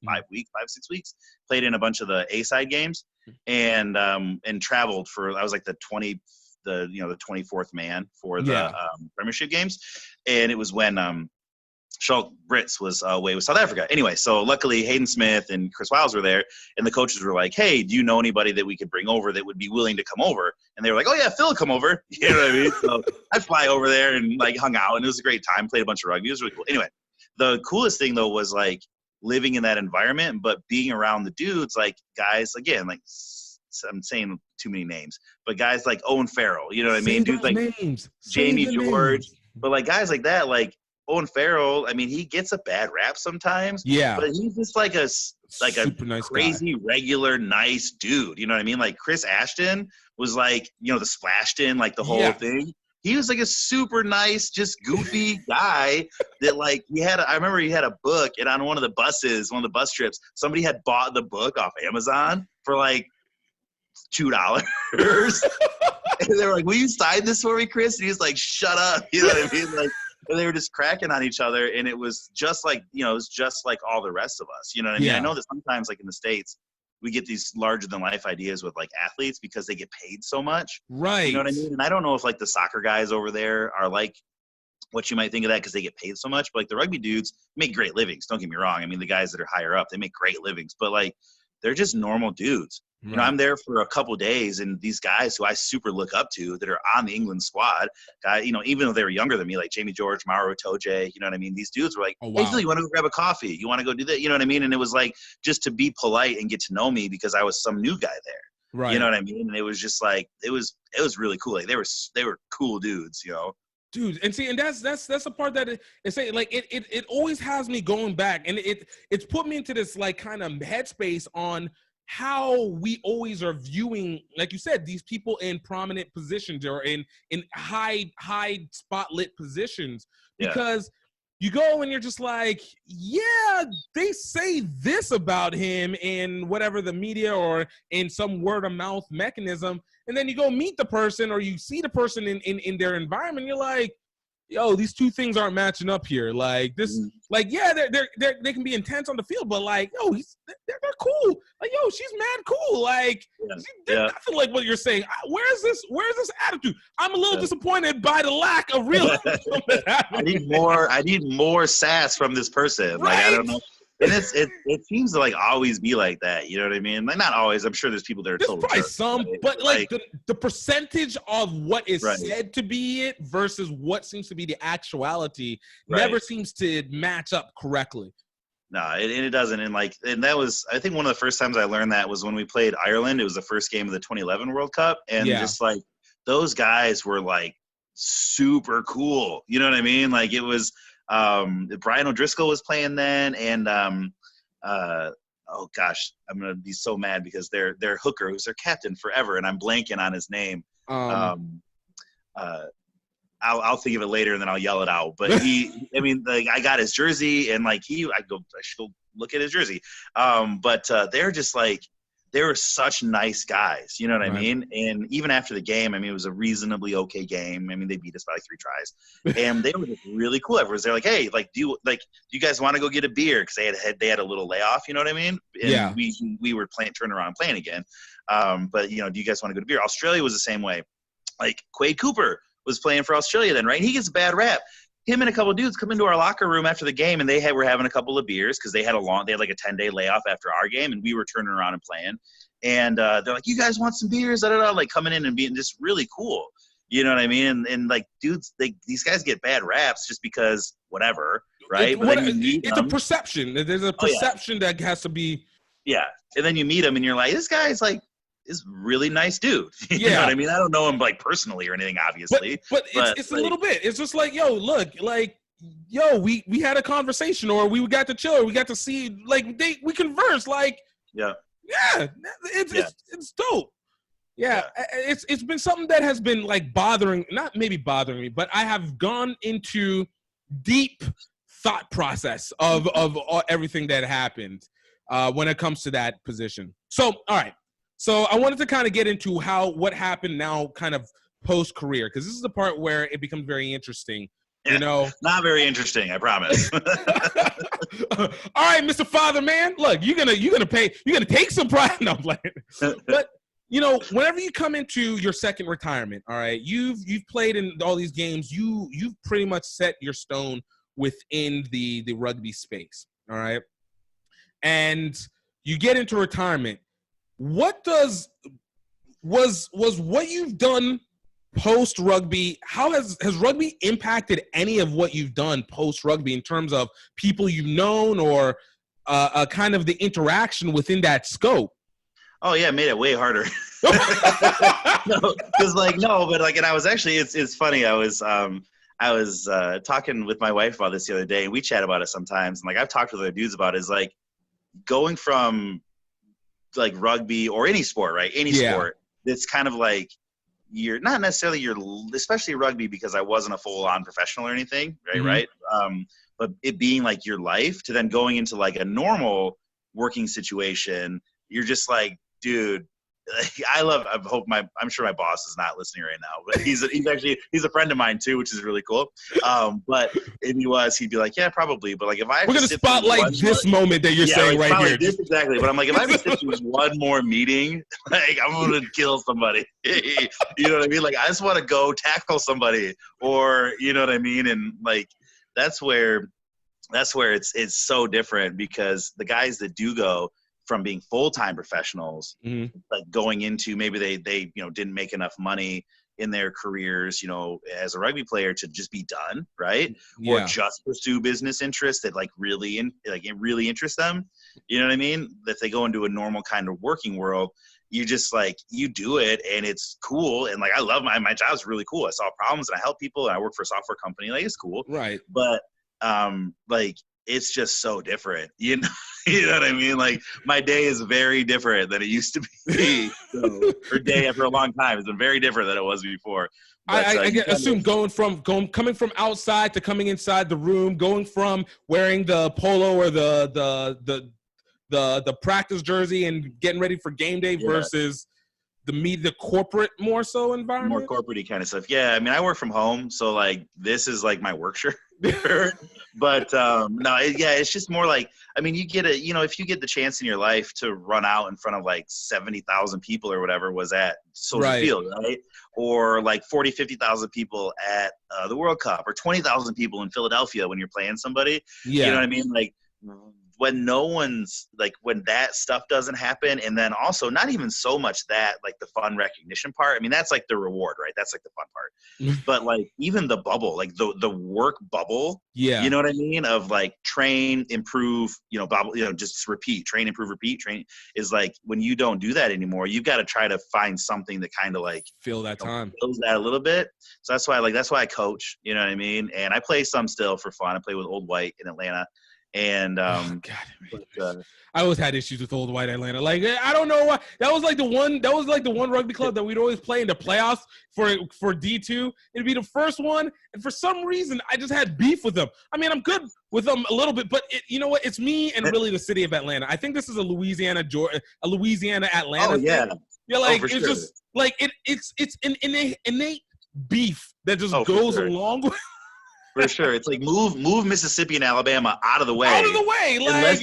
6 weeks, played in a bunch of the A-side games, and traveled for. I was like the 24th man for the Premiership games, and it was when Schultz Brits was away with South Africa. Anyway, so luckily Hayden Smith and Chris Wiles were there, and the coaches were like, hey, do you know anybody that we could bring over that would be willing to come over? And they were like, oh, yeah, Phil, come over. You know what I mean? So I fly over there and, like, hung out, and it was a great time, played a bunch of rugby. It was really cool. Anyway, the coolest thing, though, was, like, living in that environment, but being around the dudes, like, guys, again, like, I'm saying too many names, but guys like Owen Farrell, you know what I mean? Dudes like Jamie George, but, like, guys like that, like, Owen Farrell, I mean, he gets a bad rap sometimes. Yeah. But he's just like a nice crazy, regular, nice dude. You know what I mean? Like Chris Ashton was like, the splashed in, like the whole thing. He was like a super nice, just goofy guy that like I remember he had a book, and on one of the bus trips, somebody had bought the book off Amazon for like $2. And they were like, will you sign this for me, Chris? And he was like, shut up. You know what I mean? Like, and they were just cracking on each other, and it was just like, it was just like all the rest of us. You know what I mean? I know that sometimes, like in the States, we get these larger than life ideas with like athletes because they get paid so much. Right. You know what I mean? And I don't know if like the soccer guys over there are like what you might think of that because they get paid so much. But like the rugby dudes make great livings. Don't get me wrong. I mean, the guys that are higher up, they make great livings. But like they're just normal dudes. Right. I'm there for a couple days, and these guys who I super look up to that are on the England squad, even though they were younger than me, like Jamie George, Mauro Itoje, you know what I mean? These dudes were like, hey, Phil, you want to go grab a coffee? You want to go do that? You know what I mean? And it was like just to be polite and get to know me because I was some new guy there. Right. You know what I mean? And it was just like it was really cool. Like they were cool dudes, Dude, and see, and that's the part that it's like it always has me going back, and it's put me into this like kind of headspace on how we always are viewing, like you said, these people in prominent positions or in high spotlit positions, because you go and you're just like, yeah, they say this about him in whatever the media or in some word of mouth mechanism, and then you go meet the person or you see the person in their environment, you're like, yo, these two things aren't matching up here. Like this, like, yeah, they can be intense on the field, but like, yo, they're cool. Like, yo, she's mad cool. Like, there's nothing like what you're saying. Where's this attitude? I'm a little disappointed by the lack of real. I need more sass from this person. Right? Like, I don't know. And it seems to like always be like that. You know what I mean? Like not always. I'm sure there's people that are totally probably some, but like the percentage of what is said to be it versus what seems to be the actuality never seems to match up correctly. No, it doesn't. And that was, I think one of the first times I learned that was when we played Ireland. It was the first game of the 2011 World Cup. And just like those guys were like super cool. You know what I mean? Like it was, Brian O'Driscoll was playing then. And, oh gosh, I'm going to be so mad because their hooker, who's their captain forever. And I'm blanking on his name. I'll think of it later and then I'll yell it out. But I got his jersey and like I should go look at his jersey. But they're just like, they were such nice guys. You know what I mean? And even after the game, it was a reasonably okay game. They beat us by like 3 tries and they were just really cool. Everyone's they're like, hey, like, do you guys want to go get a beer? Cause they had a little layoff, you know what I mean? And we were turning around and playing again. But do you guys want to go to beer? Australia was the same way. Like Quade Cooper was playing for Australia then, right? He gets a bad rap. Him and a couple of dudes come into our locker room after the game, and were having a couple of beers because they had like a 10-day layoff after our game, and we were turning around and playing. And they're like, "You guys want some beers?" Like coming in and being just really cool. You know what I mean? And like dudes, these guys get bad raps just because whatever, right? It's a perception. There's a perception that has to be. Yeah, and then you meet him, and you're like, "This guy's like." Is really nice dude. You know what I mean? I don't know him like personally or anything, obviously. But it's like, a little bit. It's just like, yo, look, like, yo, we had a conversation, or we got to chill, or we got to see, like, we conversed, like, it's dope. Yeah, it's been something that has been like not maybe bothering me, but I have gone into deep thought process of everything that happened when it comes to that position. So, all right. So I wanted to kind of get into what happened now kind of post-career, because this is the part where it becomes very interesting, Not very interesting, I promise. All right, Mr. Father Man, look, you're gonna take some pride. No, I'm playing. But whenever you come into your second retirement, all right, you've played in all these games, you've pretty much set your stone within the rugby space, all right? And you get into retirement. What was what you've done post rugby? How has rugby impacted any of what you've done post rugby in terms of people you've known or kind of the interaction within that scope? Oh yeah, it made it way harder. And I was actually, it's funny. I was talking with my wife about this the other day, and we chat about it sometimes. And like I've talked with other dudes about it, is like going from like rugby or any sport, right? Any sport. It's kind of like you're not necessarily especially rugby, because I wasn't a full on professional or anything, right? Mm-hmm. Right. But it being like your life to then going into like a normal working situation, you're just like, dude, I'm sure my boss is not listening right now, but he's a friend of mine too, which is really cool. But if he'd be like, yeah, probably. But like, if we're going to spotlight this moment that you're saying right here. This exactly. But I'm like, if I sit through one more meeting, like I'm going to kill somebody. You know what I mean? Like, I just want to go tackle somebody, or, you know what I mean? And like, that's where it's so different, because the guys that do go from being full-time professionals, like going into maybe they didn't make enough money in their careers, as a rugby player, to just be done, right? Yeah. Or just pursue business interests that really interest them. You know what I mean? If they go into a normal kind of working world, you just like, you do it and it's cool. And like, I love my job's really cool. I solve problems and I help people and I work for a software company. Like, it's cool. Right. But like, it's just so different, you know what I mean? Like, my day is very different than it used to be. Or day after a long time, it's been very different than it was before. But, I assume coming from outside to coming inside the room, going from wearing the polo or the practice jersey and getting ready for game day versus the corporate more so environment. More corporate-y kind of stuff. Yeah, I mean, I work from home, so like this is like my work shirt. But it's just more like, I mean, you get if you get the chance in your life to run out in front of like 70,000 people or whatever was at Soldier Field, right? Or like 50,000 people at the World Cup, or 20,000 people in Philadelphia when you're playing somebody. You know what I mean? Like, when no one's like, when that stuff doesn't happen, and then also not even so much that, like the fun recognition part. I mean, that's like the reward, right? That's like the fun part. But like even the bubble, like the work bubble, Yeah. you know what I mean? Of like train, improve, bubble, just repeat, train, improve, repeat, train is like when you don't do that anymore, you've got to try to find something to kind of like Fill that time. fills that a little bit. So that's why I coach, you know what I mean? And I play some still for fun. I play with Old White in Atlanta. And God, I always had issues with Old White Atlanta. Like, I don't know why. That was like the one rugby club that we'd always play in the playoffs for D2. It'd be the first one, and for some reason, I just had beef with them. I mean, I'm good with them a little bit, but you know what? It's me and really the city of Atlanta. I think this is a Louisiana Atlanta thing. Yeah, like it's just like it's an innate beef that just goes along with. For sure. It's like move Mississippi and Alabama out of the way. Out of the way. Like,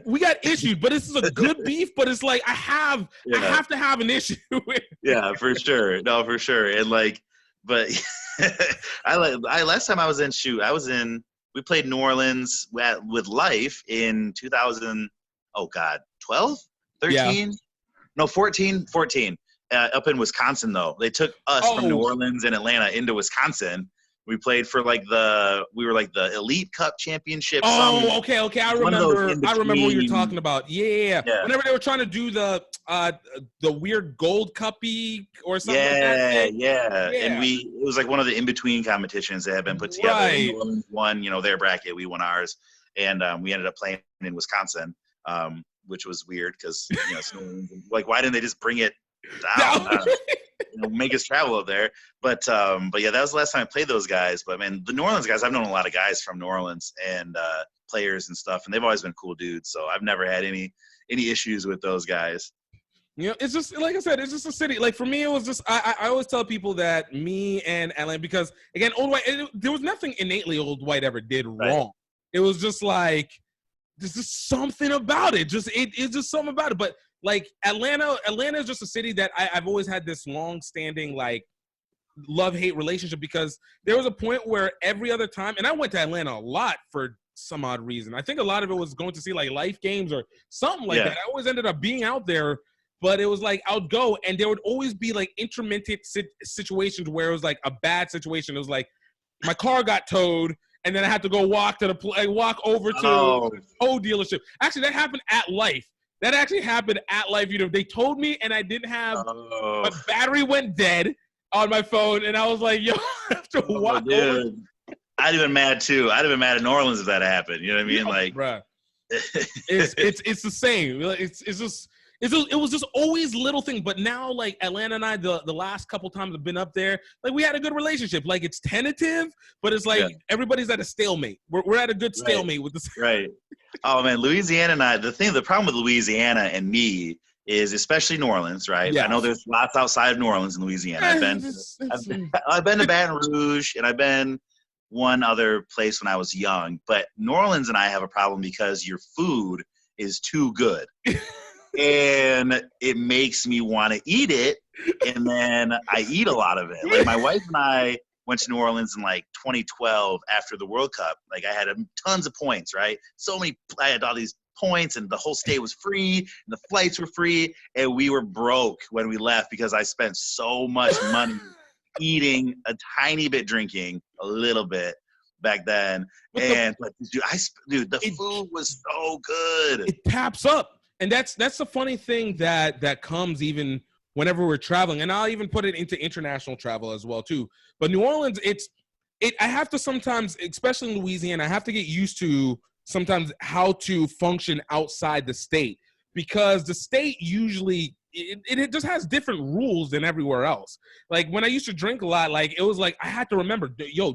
we got issues, but this is a good beef, but it's like I have to have an issue with. Yeah, for sure. No, for sure. And like, but last time I was in, we played New Orleans with Life in 2000, 12? 13? Yeah. No, 14. Up in Wisconsin, though. They took us from New Orleans and Atlanta into Wisconsin. We played for the Elite Cup Championship. Okay. I remember what you're talking about. Yeah. Whenever they were trying to do the weird gold cuppy or something like that. Yeah. And it was like one of the in-between competitions that had been put together. Right. New Orleans won, their bracket. We won ours. And we ended up playing in Wisconsin, which was weird because, like, why didn't they just bring it down? Make us travel up there. But yeah, that was the last time I played those guys. But man, the New Orleans guys, I've known a lot of guys from New Orleans and players and stuff, and they've always been cool dudes. So I've never had any issues with those guys. It's just like I said, it's just a city. Like for me, it was just I always tell people that me and Atlanta, because again, Old White, there was nothing innately Old White ever did wrong. It was just like there's just something about it. It's just something about it. But like Atlanta is just a city that I've always had this long-standing like love-hate relationship, because there was a point where every other time, and I went to Atlanta a lot for some odd reason. I think a lot of it was going to see like Life games or something like that. I always ended up being out there, but it was like I would go and there would always be like intermittent situations where it was like a bad situation. It was like my car got towed and then I had to go walk over to the dealership. Actually, that happened at Life. That actually happened at Life. They told me, and I didn't have my battery went dead on my phone, and I was like, "Yo, I have to walk over." I'd have been mad too. I'd have been mad at New Orleans if that happened. You know what I mean? Like, bruh, it's the same. It was just always little things. But now, like Atlanta and I, the last couple times I've been up there, like we had a good relationship. Like it's tentative, but it's like everybody's at a stalemate. We're at a good stalemate with this. Right. Oh man, Louisiana and I. The problem with Louisiana and me is, especially New Orleans, right? Yes. I know there's lots outside of New Orleans in Louisiana. I've been to Baton Rouge, and I've been one other place when I was young. But New Orleans and I have a problem because your food is too good. And it makes me want to eat it, and then I eat a lot of it. Like my wife and I went to New Orleans in like 2012 after the World Cup. Like I had tons of points, right? I had all these points, and the whole stay was free, and the flights were free, and we were broke when we left because I spent so much money eating a tiny bit, drinking a little bit back then. The food was so good. It taps up. And that's the funny thing that comes even whenever we're traveling. And I'll even put it into international travel as well too. But New Orleans, I have to sometimes, especially in Louisiana, I have to get used to sometimes how to function outside the state, because the state usually it just has different rules than everywhere else. Like when I used to drink a lot, like it was like I had to remember,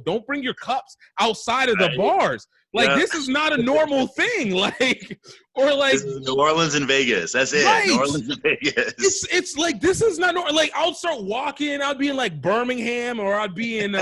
don't bring your cups outside of the bars. Like this is not a normal thing. Like, or like this is New Orleans and Vegas. That's it. Right. New Orleans and Vegas. It's like this is not normal. Like I'll start walking. I'd be in like Birmingham, or I'd be in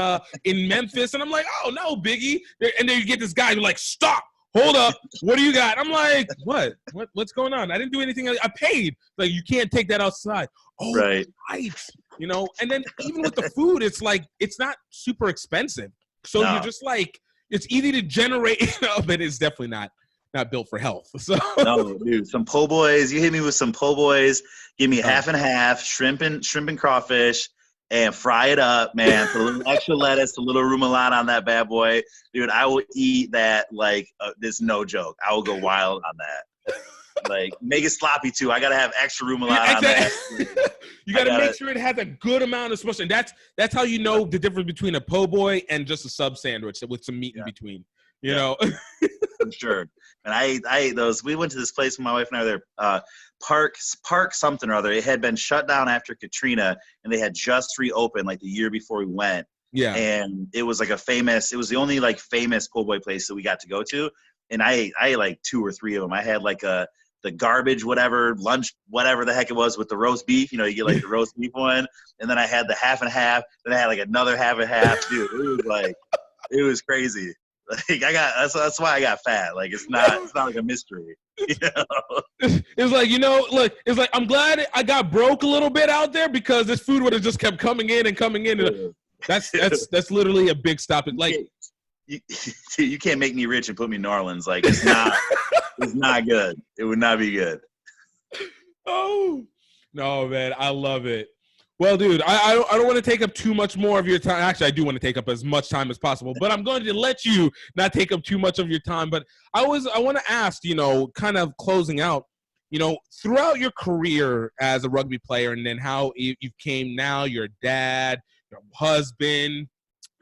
Memphis, and I'm like, oh no, Biggie. And then you get this guy who's like, stop. Hold up. What do you got? I'm like, what's going on? I didn't do anything. I paid. Like, you can't take that outside. Oh, right. And then even with the food, it's like, it's not super expensive. So you're just like, it's easy to generate, but it's definitely not. not built for health. So No, dude, some po' boys. You hit me with some po' boys. Give me half and half, shrimp and crawfish, and fry it up, man. Put a little extra lettuce, a little remoulade on that bad boy. Dude, I will eat that like there's no joke. I will go wild on that. Like, make it sloppy, too. I got to have extra remoulade on that. You got to make sure it has a good amount of special. And that's how you know the difference between a po' boy and just a sub sandwich with some meat in between. You know? For sure. And I ate those. We went to this place when my wife and I were there, Park something or other. It had been shut down after Katrina, and they had just reopened like the year before we went. Yeah. And it was like it was the only like famous po' boy place that we got to go to. And I ate like 2 or 3 of them. I had like the garbage, whatever, lunch, whatever the heck it was with the roast beef. You know, you get like the roast beef one. And then I had the half and half. Then I had like another half and half. Dude, it was crazy. Like that's why I got fat. Like it's not like a mystery. You know? It's like, look, it's like I'm glad I got broke a little bit out there because this food would have just kept coming in and coming in. And that's literally a big stop. Like you can't make me rich and put me in New Orleans. Like it's not it's not good. It would not be good. Oh no, man, I love it. Well, dude, I don't want to take up too much more of your time. Actually, I do want to take up as much time as possible, but I'm going to let you not take up too much of your time. But I want to ask, kind of closing out, throughout your career as a rugby player, and then how you came now, you're a dad, you're a husband,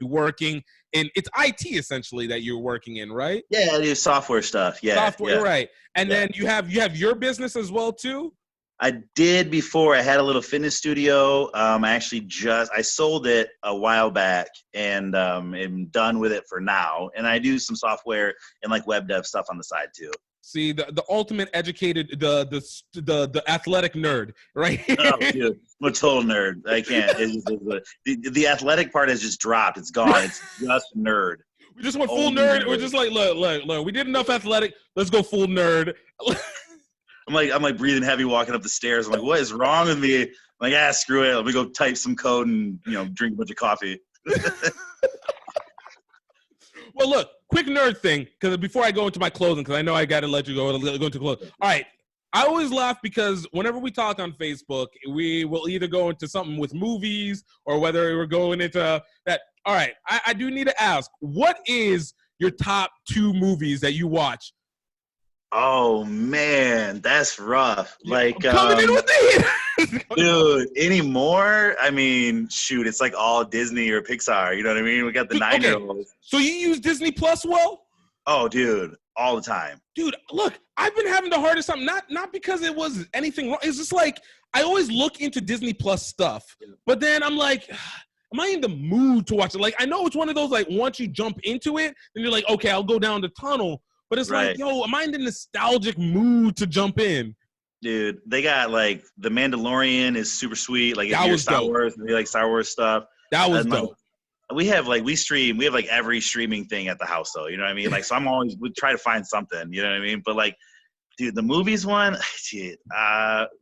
you're working, and it's IT essentially that you're working in, right? Yeah, I do software stuff. Yeah, software, right? And then you have your business as well too. I did before. I had a little fitness studio. I sold it a while back and am done with it for now. And I do some software and like web dev stuff on the side too. See, the ultimate educated, the athletic nerd, right? Oh, dude, I'm a total nerd. I can't. The athletic part has just dropped. It's gone. It's just nerd. We just went full nerd. We're just like, look. We did enough athletic. Let's go full nerd. I'm like breathing heavy walking up the stairs. I'm like, what is wrong with me? I'm like, screw it. Let me go type some code and drink a bunch of coffee. Well, look, quick nerd thing, because before I go into my closing, because I know I got to let you go into closing. All right. I always laugh because whenever we talk on Facebook, we will either go into something with movies or whether we're going into that. All right. I do need to ask, what is your top 2 movies that you watch? Oh man, that's rough. Like coming in with it. Dude, anymore? I mean, shoot, it's like all Disney or Pixar. You know what I mean? We got the 9-year-olds. So you use Disney Plus well? Oh, dude, all the time. Dude, look, I've been having the hardest time. Not because it was anything wrong. It's just like I always look into Disney Plus stuff, but then I'm like, am I in the mood to watch it? Like, I know it's one of those like once you jump into it, then you're like, okay, I'll go down the tunnel. But it's like, yo, am I in the nostalgic mood to jump in? Dude, they got like The Mandalorian is super sweet. Like if that you're was Star dope. Wars, you like Star Wars stuff. That was dope. Like, we have like every streaming thing at the house though. You know what I mean? Like, so we try to find something. You know what I mean? But like, dude, the movies one, dude,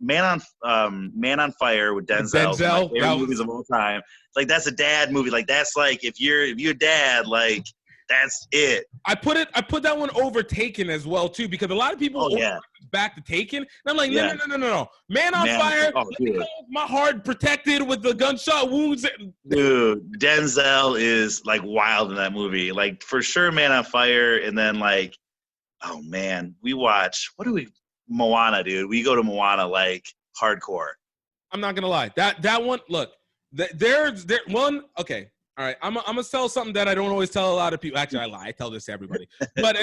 Man on Fire with Denzel. My favorite movies of all time. Like that's a dad movie. Like that's like if you're dad, like. That's it. I put that one over Taken as well too because a lot of people back to Taken. And I'm like, no. Man on Fire. My heart protected with the gunshot wounds. Dude, Denzel is like wild in that movie. Like for sure, Man on Fire. And then like, oh man, we watch. Moana, dude. We go to Moana like hardcore. I'm not gonna lie. That one. Look, there's one. Okay. All right, I'm gonna tell something that I don't always tell a lot of people. Actually, I lie. I tell this to everybody. But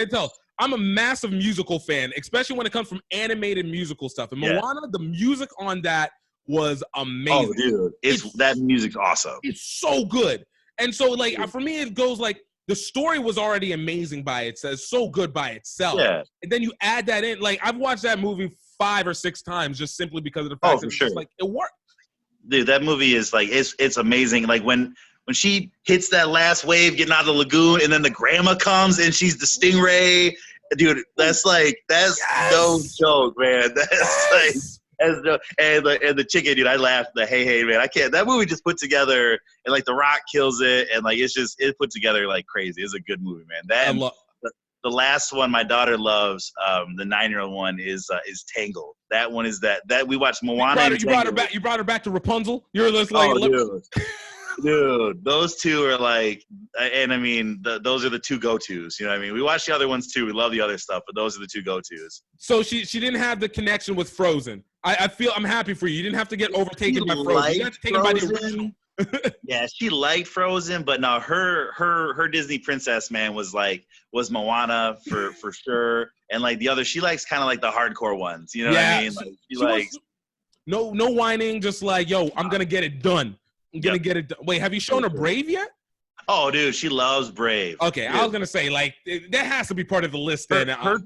I'm a massive musical fan, especially when it comes from animated musical stuff. And Moana, the music on that was amazing. Oh, dude, that music's awesome. It's so good. And so, like, for me, it goes like the story was already amazing by itself, so good by itself. Yeah. And then you add that in. Like, I've watched that movie 5 or 6 times just simply because of the fact that it's just, like it worked. Dude, that movie is like it's amazing. Like when she hits that last wave getting out of the lagoon and then the grandma comes and she's the stingray, dude, that's no joke, man. That's like and the chicken, dude, I laughed the hey man. I can't. That movie just put together and like The Rock kills it and like it put together like crazy. It's a good movie, man. the last one my daughter loves, the 9-year-old one is Tangled. That one is that we watched Moana. You brought her back to Rapunzel. You're just like, dude, those two are like, and I mean, those are the two go-tos. You know what I mean? We watch the other ones too. We love the other stuff, but those are the two go-tos. So she didn't have the connection with Frozen. I'm happy for you. You didn't have to get overtaken by Frozen. You got taken by the original. Yeah, she liked Frozen, but no, her Disney princess, man, was Moana for sure. And like the other, she likes kind of like the hardcore ones. You know what I mean? Like, she likes no whining, just like, yo, I'm gonna get it done. I'm gonna get it done. Wait, have you shown her Brave yet? Oh, dude, she loves Brave. Okay, dude. I was gonna say, like, that has to be part of the list. Then her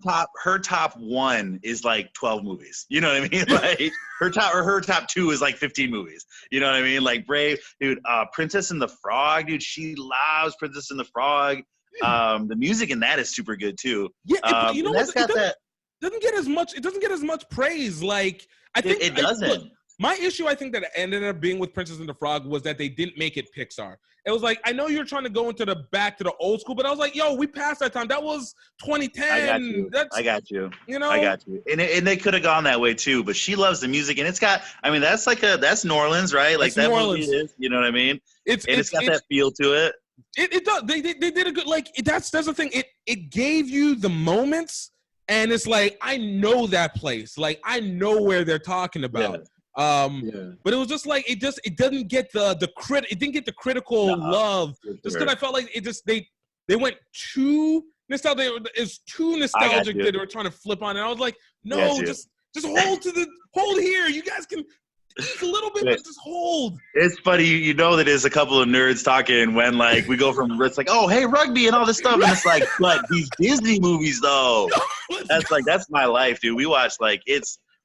top one is like 12 movies. You know what I mean? Like her top two is like 15 movies. You know what I mean? Like Brave, dude. Princess and the Frog, dude. She loves Princess and the Frog. The music in that is super good too. Yeah, you know what? It doesn't get as much praise. Like I think it doesn't. My issue, I think, that ended up being with Princess and the Frog was that they didn't make it Pixar. It was like, I know you're trying to go back to the old school, but I was like, yo, we passed that time. That was 2010. I got you. You know? I got you. And they could have gone that way too, but she loves the music, and it's got, I mean, that's New Orleans, right? Like that movie is, you know what I mean? It's got that feel to it. It does. They did a good, like, that's the thing. It gave you the moments, and it's like, I know that place. Like, I know where they're talking about. Yeah. But it was just like it didn't get the critical love just because I felt like it just they went too nostalgic. It's too nostalgic that they were trying to flip on it. I was like, no, just hold here. You guys can eat a little bit, but just hold. It's funny, you know that there's a couple of nerds talking when like we go from it's like, oh hey, rugby and all this stuff, and it's like, but these Disney movies though, that's my life, dude. We watch like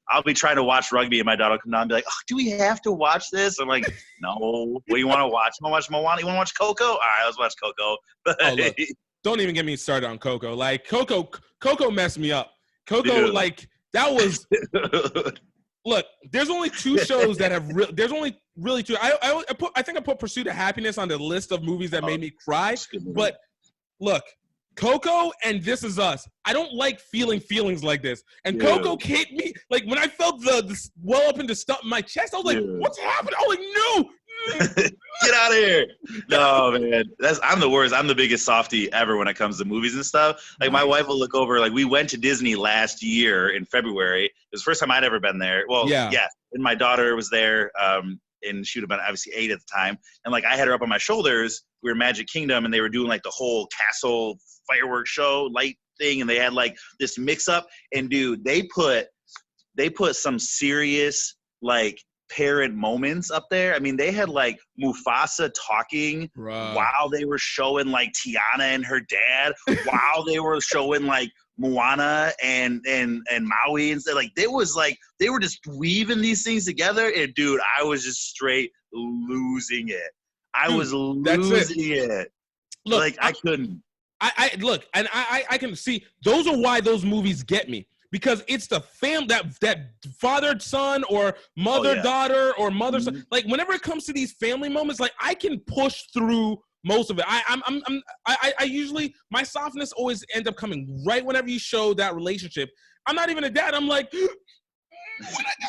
I'll be trying to watch rugby, and my daughter will come down and be like, oh, do we have to watch this? I'm like, no. What do you want to watch? You want to watch Moana? You want to watch Coco? All right, let's watch Coco. Oh, look, don't even get me started on Coco. Like, Coco messed me up. Coco, dude. Like, that was – look, there's only two shows that have – there's only really two. I think I put Pursuit of Happiness on the list of movies that made me cry. But, look – Coco and This Is Us. I don't like feeling feelings like this. And Coco hit me, like when I felt the well up into stuff in my chest, I was like, what's happening? I was like, no. Get out of here. No, man. I'm the worst. I'm the biggest softie ever when it comes to movies and stuff. Like my wife will look over, like we went to Disney last year in February. It was the first time I'd ever been there. Well, yeah. And my daughter was there. And she would have been obviously 8 at the time. And like I had her up on my shoulders. We were in Magic Kingdom, and they were doing like the whole castle fireworks show light thing, and they had like this mix up. And dude, they put some serious like parent moments up there. I mean, they had like Mufasa talking while they were showing like Tiana and her dad, while they were showing like Moana and Maui and stuff. Like they were just weaving these things together, and dude, I was just straight losing it. I was losing it. Look, like I couldn't. I look, and I can see those are why those movies get me, because it's the that father son or mother daughter or mother son. Like whenever it comes to these family moments, like I can push through most of it. I usually, my softness always ends up coming right whenever you show that relationship. I'm not even a dad. I'm like,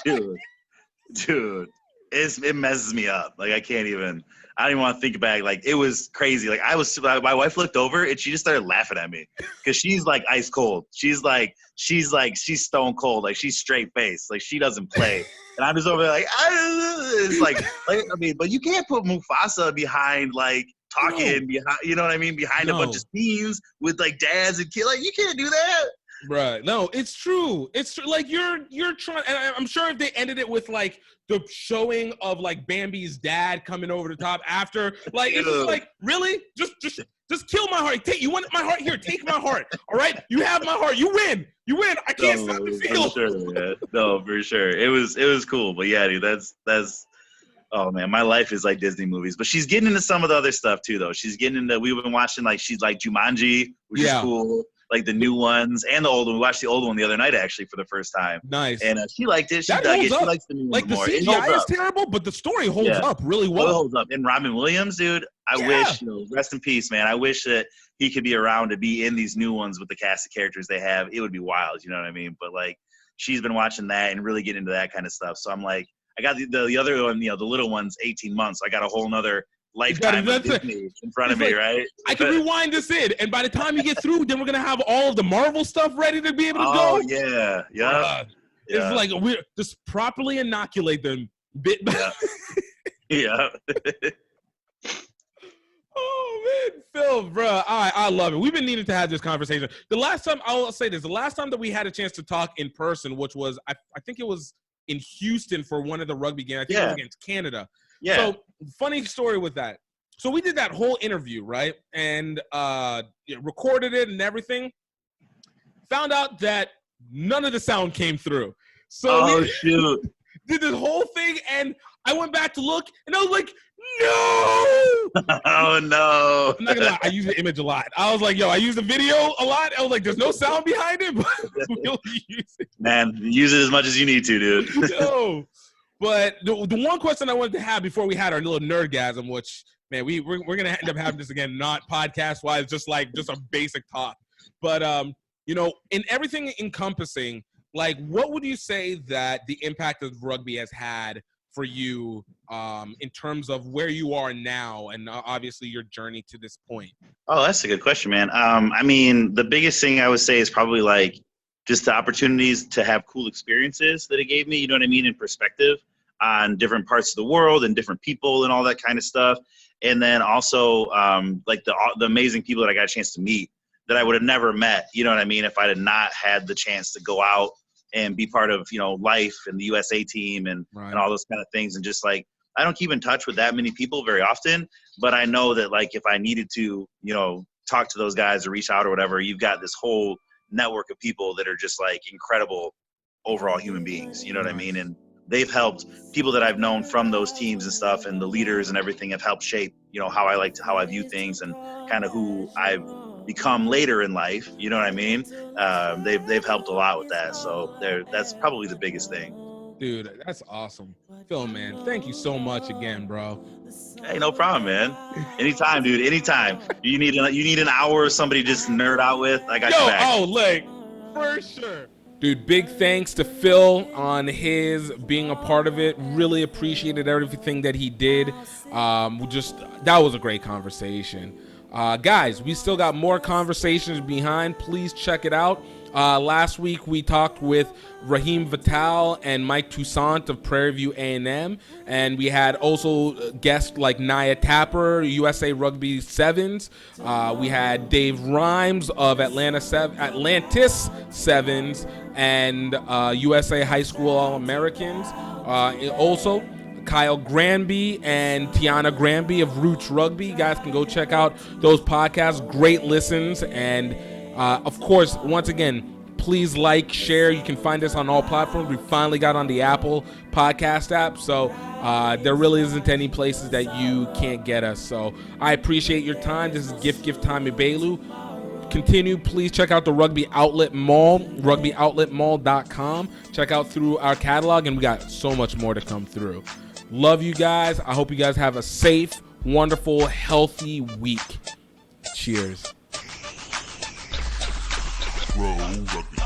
dude, it messes me up. Like I don't even want to think back. Like it was crazy. Like my wife looked over and she just started laughing at me because she's like ice cold. She's stone cold. Like she's straight face. Like she doesn't play. And I'm just over there like, it's like I mean, but you can't put Mufasa behind like talking behind, you know what I mean? Behind a bunch of scenes with like dads and kids. Like you can't do that. Right. No, it's true. It's true. Like you're trying, and I'm sure if they ended it with like the showing of like Bambi's dad coming over the top after, like it's just like, really? Just kill my heart. You want my heart? Here, take my heart. All right? You have my heart. You win. I can't stop the feel. For sure, man. No, for sure. It was cool. But yeah, dude, that's oh man, my life is like Disney movies. But she's getting into some of the other stuff too, though. She's getting into, we've been watching like, she's like Jumanji, which is cool. like the new ones and the old one. We watched the old one the other night actually for the first time. Nice. And she liked it. She That dug holds it. up. She likes the new Like one the more. CGI is terrible, but the story holds up really Oh, it well. holds up. And Robin Williams, dude, I wish, rest in peace, man. I wish that he could be around to be in these new ones with the cast of characters they have. It would be wild, you know what I mean? But like, she's been watching that and really getting into that kind of stuff. So I'm like, I got the other one, the little one's 18 months. I got a whole nother lifetime of Disney in front of me, right? I can rewind this in, and by the time you get through, then we're gonna have all of the Marvel stuff ready to be able to go. Oh yeah. It's like we're just properly inoculate them bit by Yeah. Oh man, Phil, bro, I love it. We've been needing to have this conversation. The last time that we had a chance to talk in person, which was I think it was in Houston for one of the rugby games. I think it was against Canada. Yeah. So funny story with that. So we did that whole interview, right? And recorded it and everything. Found out that none of the sound came through. So shoot. Did this whole thing, and I went back to look, and I was like, no! Oh, no. I'm not gonna lie, I use the image a lot. I was like, yo, I use the video a lot. I was like, there's no sound behind it, but we'll use it. Man, use it as much as you need to, dude. Yo. But the one question I wanted to have before we had our little nerdgasm, which, man, we're going to end up having this again, not podcast-wise, just a basic talk. But, in everything encompassing, like, what would you say that the impact of rugby has had for you in terms of where you are now and obviously your journey to this point? Oh, that's a good question, man. I mean, the biggest thing I would say is probably like just the opportunities to have cool experiences that it gave me, you know what I mean, in perspective on different parts of the world and different people and all that kind of stuff. And then also like the amazing people that I got a chance to meet that I would have never met, you know what I mean, if I had not had the chance to go out and be part of, life and the USA team and all those kind of things. And just like, I don't keep in touch with that many people very often, but I know that like, if I needed to, talk to those guys or reach out or whatever, you've got this whole network of people that are just like incredible overall human beings, you know what I mean? And they've helped people that I've known from those teams and stuff, and the leaders and everything have helped shape, how I view things and kind of who I've become later in life, you know what I mean? They've helped a lot with that. So that's probably the biggest thing. Dude, that's awesome. Phil, man, thank you so much again, bro. Hey, no problem, man. Anytime, dude. Anytime. You need an hour of somebody just nerd out with, I got you back. Oh, like, for sure. Dude, big thanks to Phil on his being a part of it. Really appreciated everything that he did. That was a great conversation. Guys, we still got more conversations behind. Please check it out. Last week we talked with Raheem Vital and Mike Toussaint of Prairie View A&M, and we had also guests like Nia Tapper, USA Rugby Sevens. We had Dave Rhymes of Atlantis Sevens and USA High School All-Americans. Also, Kyle Granby and Tiana Granby of Roots Rugby. You guys can go check out those podcasts. Great listens. And, of course, once again, please like, share. You can find us on all platforms. We finally got on the Apple podcast app. So there really isn't any places that you can't get us. So I appreciate your time. This is GiftTime Ibelu. Please check out the Rugby Outlet Mall, rugbyoutletmall.com. Check out through our catalog, and we got so much more to come through. Love you guys. I hope you guys have a safe, wonderful, healthy week. Cheers. Grow Rugby.